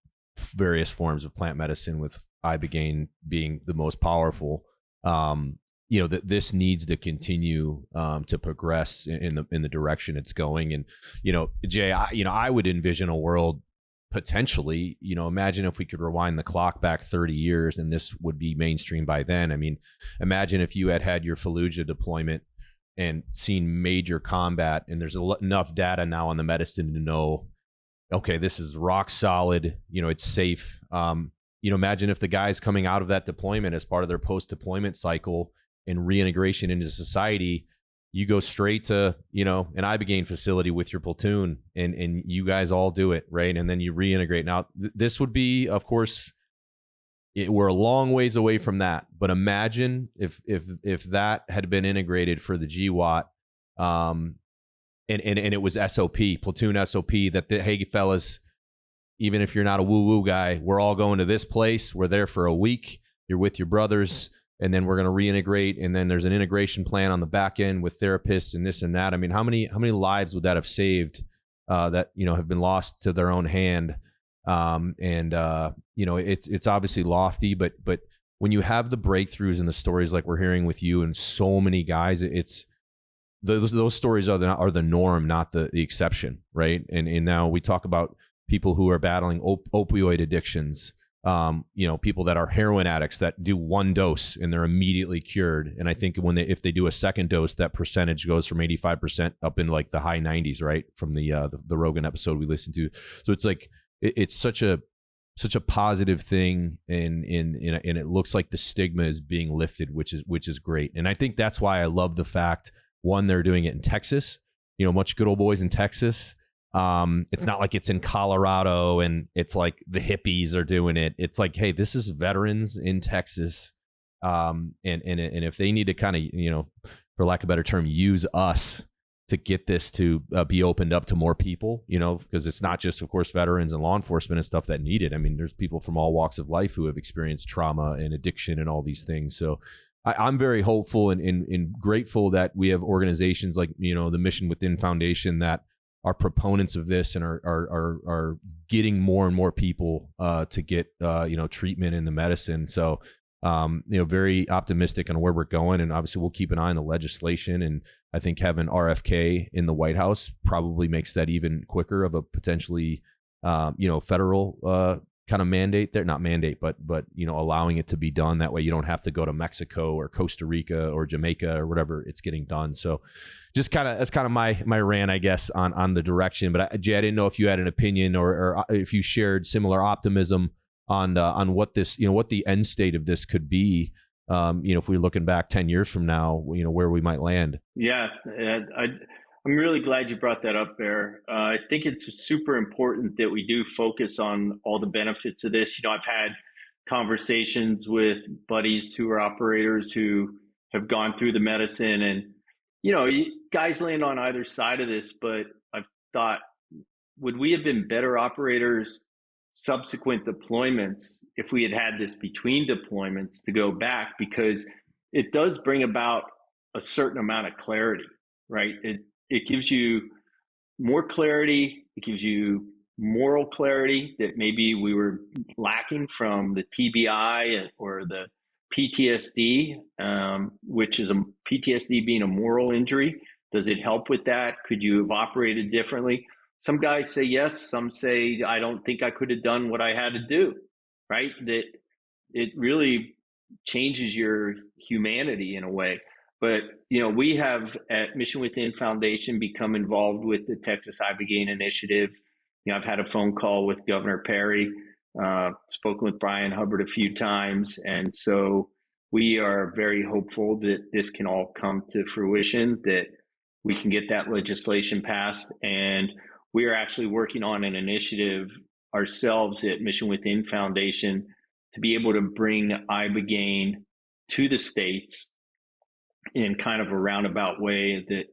various forms of plant medicine, with ibogaine being the most powerful, that this needs to continue to progress in the direction it's going. And, Jay, I would envision a world potentially, imagine if we could rewind the clock back 30 years and this would be mainstream by then. I mean, imagine if you had your Fallujah deployment and seen major combat, and there's enough data now on the medicine to know, okay, this is rock solid, it's safe. Imagine if the guys coming out of that deployment as part of their post-deployment cycle and reintegration into society, you go straight to, an ibogaine facility with your platoon and you guys all do it, right? And then you reintegrate. Now, this would be, of course, we're a long ways away from that. But imagine if that had been integrated for the GWAT, and it was SOP, platoon SOP, that hey, fellas, even if you're not a woo-woo guy, we're all going to this place. We're there for a week. You're with your brothers. And then we're going to reintegrate, and then there's an integration plan on the back end with therapists and this and that. I mean, how many lives would that have saved that have been lost to their own hand? It's obviously lofty, but when you have the breakthroughs and the stories like we're hearing with you and so many guys, it's those stories are the norm, not the exception, right? And now we talk about people who are battling opioid addictions. People that are heroin addicts that do one dose and they're immediately cured. And I think if they do a second dose, that percentage goes from 85% up in like the high 90s, right? From the Rogan episode we listened to. So it's like, it's such a positive thing. And it looks like the stigma is being lifted, which is great. And I think that's why I love the fact, one, they're doing it in Texas, much good old boys in Texas. It's not like it's in Colorado and it's like the hippies are doing it. It's like, hey, this is veterans in Texas. And if they need to kind of, for lack of a better term, use us to get this to be opened up to more people, because it's not just, of course, veterans and law enforcement and stuff that need it. I mean, there's people from all walks of life who have experienced trauma and addiction and all these things. So I'm very hopeful and grateful that we have organizations like, the Mission Within Foundation that are proponents of this and are getting more and more people to get treatment in the medicine. So very optimistic on where we're going, and obviously we'll keep an eye on the legislation. And I think having RFK in the White House probably makes that even quicker of a potentially federal kind of mandate there, not mandate, but allowing it to be done that way. You don't have to go to Mexico or Costa Rica or Jamaica or whatever it's getting done. So just that's kind of my rant, I guess, on the direction. But Jay, I didn't know if you had an opinion or if you shared similar optimism on what this, what the end state of this could be. If we're looking back 10 years from now, where we might land. Yeah. I'm really glad you brought that up, Bear. I think it's super important that we do focus on all the benefits of this. I've had conversations with buddies who are operators who have gone through the medicine, and, guys land on either side of this, but I've thought, would we have been better operators subsequent deployments if we had this between deployments to go back? Because it does bring about a certain amount of clarity, right? It gives you more clarity. It gives you moral clarity that maybe we were lacking from the TBI or the PTSD, which is a PTSD being a moral injury Does it help with that? Could you have operated differently? Some guys say yes. Some say, I don't think I could have done what I had to do, right? That it really changes your humanity in a way. But, we have at Mission Within Foundation become involved with the Texas Ibogaine Initiative. I've had a phone call with Governor Perry, spoken with Brian Hubbard a few times. And so we are very hopeful that this can all come to fruition, that we can get that legislation passed. And we are actually working on an initiative ourselves at Mission Within Foundation to be able to bring Ibogaine to the states in kind of a roundabout way that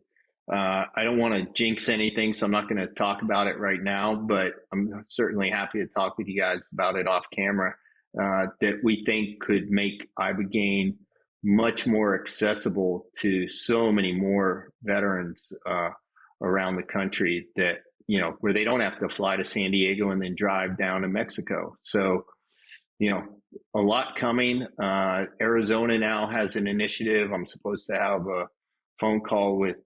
I don't want to jinx anything, so I'm not going to talk about it right now, but I'm certainly happy to talk with you guys about it off camera, that we think could make Ibogaine much more accessible to so many more veterans around the country, that, where they don't have to fly to San Diego and then drive down to Mexico. So, a lot coming. Arizona now has an initiative. I'm supposed to have a phone call with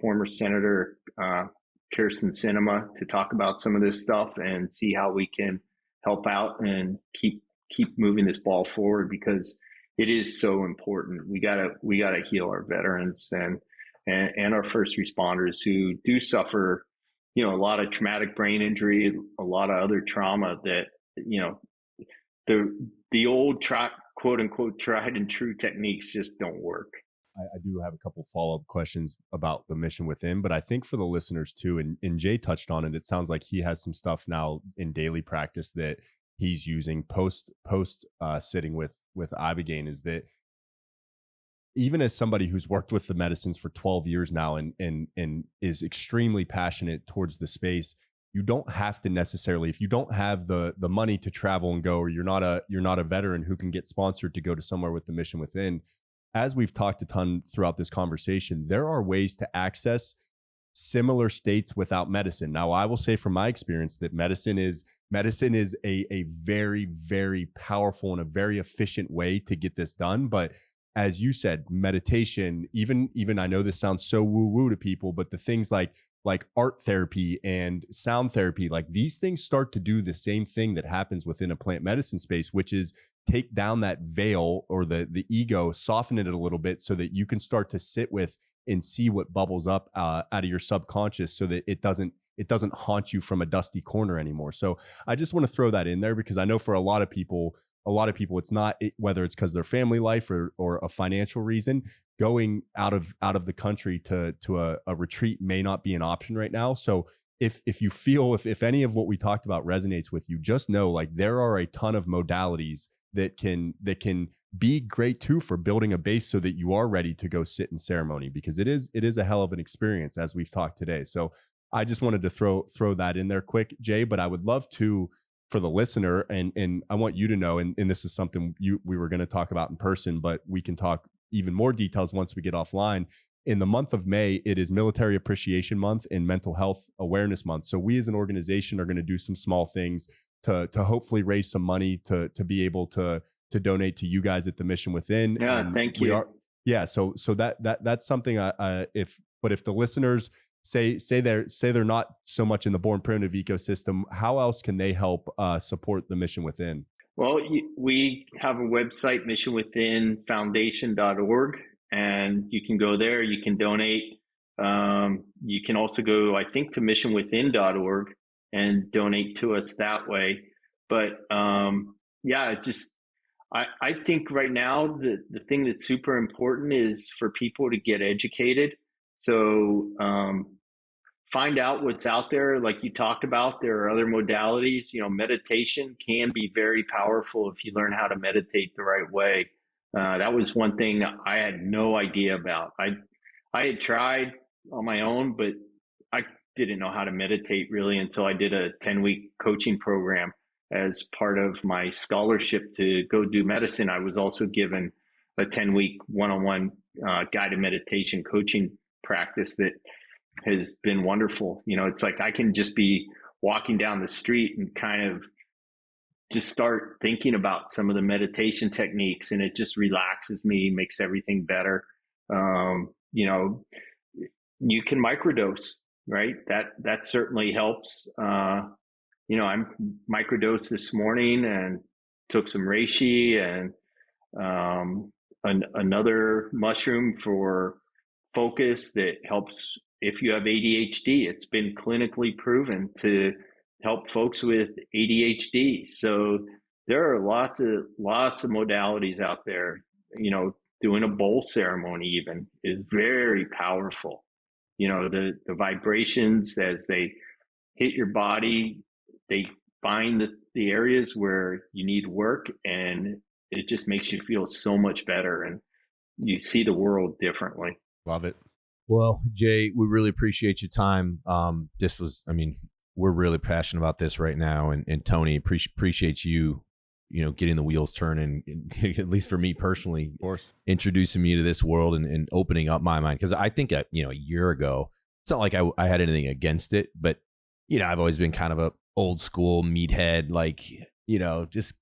former Senator Kyrsten Sinema to talk about some of this stuff and see how we can help out and keep moving this ball forward, because it is so important. We gotta heal our veterans and our first responders who do suffer, a lot of traumatic brain injury, a lot of other trauma that, the old quote unquote tried and true techniques just don't work. I do have a couple follow-up questions about the Mission Within, but I think for the listeners too, and Jay touched on it, it sounds like he has some stuff now in daily practice that he's using post sitting with Ibogaine, is that even as somebody who's worked with the medicines for 12 years now and is extremely passionate towards the space, you don't have to necessarily, if you don't have the money to travel and go, or you're not a veteran who can get sponsored to go to somewhere with the Mission Within, as we've talked a ton throughout this conversation, there are ways to access similar states without medicine. Now, I will say from my experience that medicine is a very, very powerful and a very efficient way to get this done. But as you said, meditation, even I know this sounds so woo-woo to people, but the things like art therapy and sound therapy, like these things start to do the same thing that happens within a plant medicine space, which is take down that veil or the ego, soften it a little bit so that you can start to sit with and see what bubbles up out of your subconscious, so that it doesn't haunt you from a dusty corner anymore. So I just want to throw that in there, because I know for a lot of people, it's not, whether it's because their family life or a financial reason, going out of the country to a retreat may not be an option right now. So if you feel, if any of what we talked about resonates with you, just know, like, there are a ton of modalities that can be great too for building a base so that you are ready to go sit in ceremony, because it is a hell of an experience, as we've talked today. So I just wanted to throw that in there quick, Jay, but I would love to, for the listener, and I want you to know, and this is something we were going to talk about in person, but we can talk even more details once we get offline. In the month of May, it is Military Appreciation Month and Mental Health Awareness Month. So we as an organization are going to do some small things to hopefully raise some money to be able to donate to you guys at the Mission Within. Yeah, and thank you. So that's something if the listeners say they're not so much in the Born Primitive ecosystem, how else can they help support the Mission Within? Well, we have a website, missionwithinfoundation.org, and you can go there. You can donate. You can also go, I think, to missionwithin.org and donate to us that way. But I think right now the thing that's super important is for people to get educated. So find out what's out there. Like you talked about, there are other modalities. Meditation can be very powerful if you learn how to meditate the right way. That was one thing I had no idea about. I had tried on my own, but I didn't know how to meditate really until I did a 10-week coaching program as part of my scholarship to go do medicine. I was also given a 10-week one-on-one guided meditation coaching practice that has been wonderful. It's like I can just be walking down the street and kind of just start thinking about some of the meditation techniques, and it just relaxes me, makes everything better. you can microdose, right? That certainly helps. I'm microdosed this morning and took some reishi and another mushroom for focus that helps if you have ADHD. It's been clinically proven to help folks with ADHD. So there are lots of modalities out there. Doing a bowl ceremony even is very powerful. The vibrations as they hit your body, they find the areas where you need work, and it just makes you feel so much better, and you see the world differently. Love it. Well, Jay, we really appreciate your time. We're really passionate about this right now, and Tony, appreciate you getting the wheels turning, at least for me personally, Of course, introducing me to this world and opening up my mind. Because I think a year ago, it's not like I had anything against it, but I've always been kind of a old school meathead, like just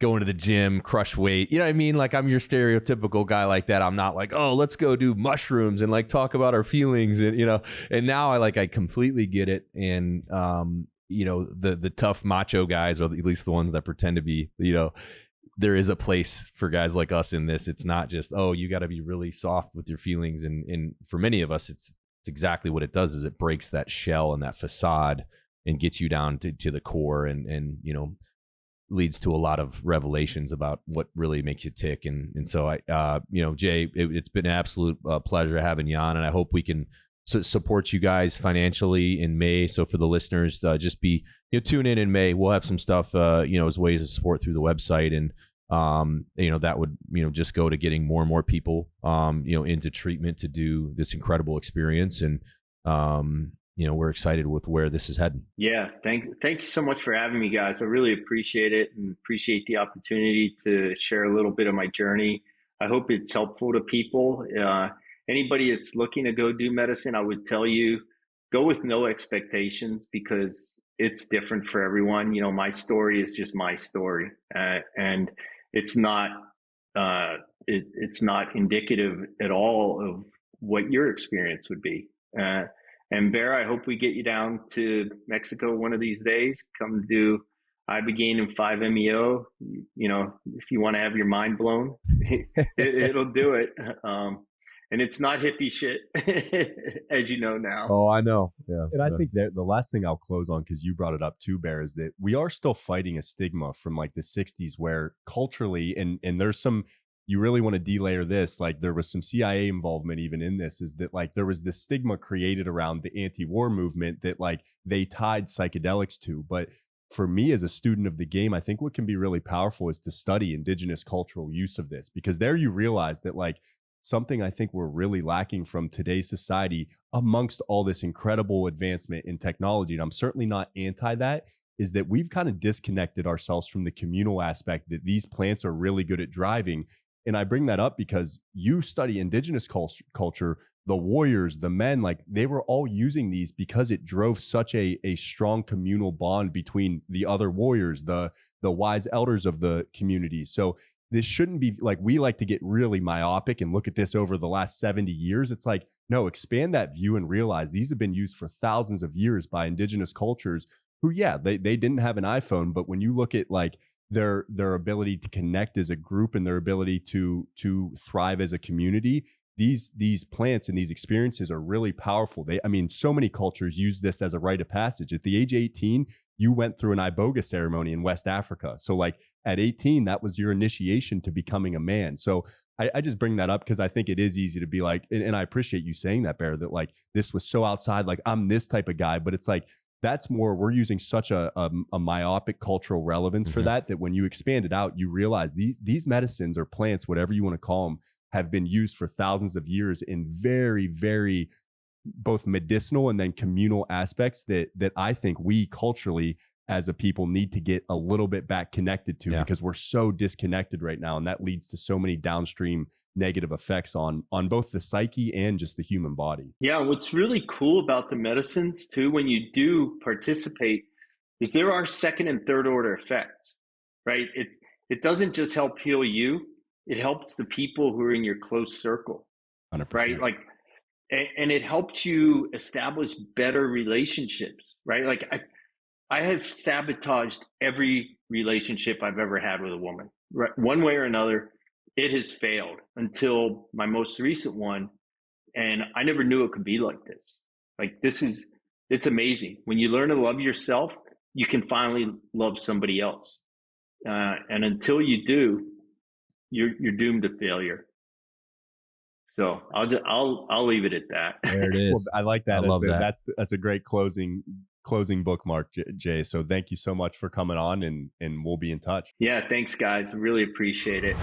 going to the gym, crush weight. You know what I mean? Like, I'm your stereotypical guy like that. I'm not like, oh, let's go do mushrooms and like talk about our feelings, and and now I completely get it. And the tough macho guys, or at least the ones that pretend to be, there is a place for guys like us in this. It's not just, oh, you got to be really soft with your feelings. And for many of us, it's exactly what it does, is it breaks that shell and that facade and gets you down to the core, and leads to a lot of revelations about what really makes you tick. And so Jay, it's been an absolute pleasure having you on, and I hope we can support you guys financially in May. So for the listeners, just tune in May. We'll have some stuff, as ways to support through the website, and that would just go to getting more and more people into treatment to do this incredible experience. And we're excited with where this is heading. Yeah, thank you so much for having me, guys. I really appreciate it, and appreciate the opportunity to share a little bit of my journey. I hope it's helpful to people. Anybody that's looking to go do medicine, I would tell you, go with no expectations, because it's different for everyone. My story is just my story, and it's not indicative at all of what your experience would be. And Bear, I hope we get you down to Mexico one of these days. Come do Ibogaine and 5-MeO. If you want to have your mind blown, it'll do it. And it's not hippie shit, as you know now. Oh, I know. Yeah. And I think that the last thing I'll close on, because you brought it up too, Bear, is that we are still fighting a stigma from like the 60s, where culturally, and there's some, you really want to delayer this, like there was some CIA involvement even in this, is that like there was this stigma created around the anti-war movement that like they tied psychedelics to. But for me as a student of the game, I think what can be really powerful is to study indigenous cultural use of this, because there you realize that like something I think we're really lacking from today's society, amongst all this incredible advancement in technology, and I'm certainly not anti that, is that we've kind of disconnected ourselves from the communal aspect that these plants are really good at driving. And I bring that up because you study indigenous culture, the warriors, the men, like they were all using these because it drove such a strong communal bond between the other warriors, the wise elders of the community. So this shouldn't be like, we like to get really myopic and look at this over the last 70 years. It's like, no, expand that view and realize these have been used for thousands of years by indigenous cultures who, yeah, they didn't have an iPhone, but when you look at like their ability to connect as a group and their ability to thrive as a community, these plants and these experiences are really powerful. So many cultures use this as a rite of passage. At the age of 18, you went through an iboga ceremony in West Africa. So like at 18, that was your initiation to becoming a man. So I just bring that up because I think it is easy to be like, and I appreciate you saying that, Bear, that like this was so outside, like I'm this type of guy, but it's like, that's more, we're using such a myopic cultural relevance for that when you expand it out, you realize these medicines or plants, whatever you want to call them, have been used for thousands of years in very, very both medicinal and then communal aspects that I think we culturally as a people need to get a little bit back connected to, because we're so disconnected right now. And that leads to so many downstream negative effects on both the psyche and just the human body. Yeah. What's really cool about the medicines too, when you do participate, is there are second and third order effects, right? It doesn't just help heal you. It helps the people who are in your close circle, 100%. right? Like and it helps you establish better relationships, right? Like I have sabotaged every relationship I've ever had with a woman, right? One way or another. It has failed until my most recent one. And I never knew it could be like this. Like it's amazing. When you learn to love yourself, you can finally love somebody else. And until you do, you're doomed to failure. So I'll leave it at that. There it is. Well, I like that. I love that. That's a great closing bookmark, Jay. So thank you so much for coming on, and we'll be in touch. Yeah, thanks guys. I really appreciate it.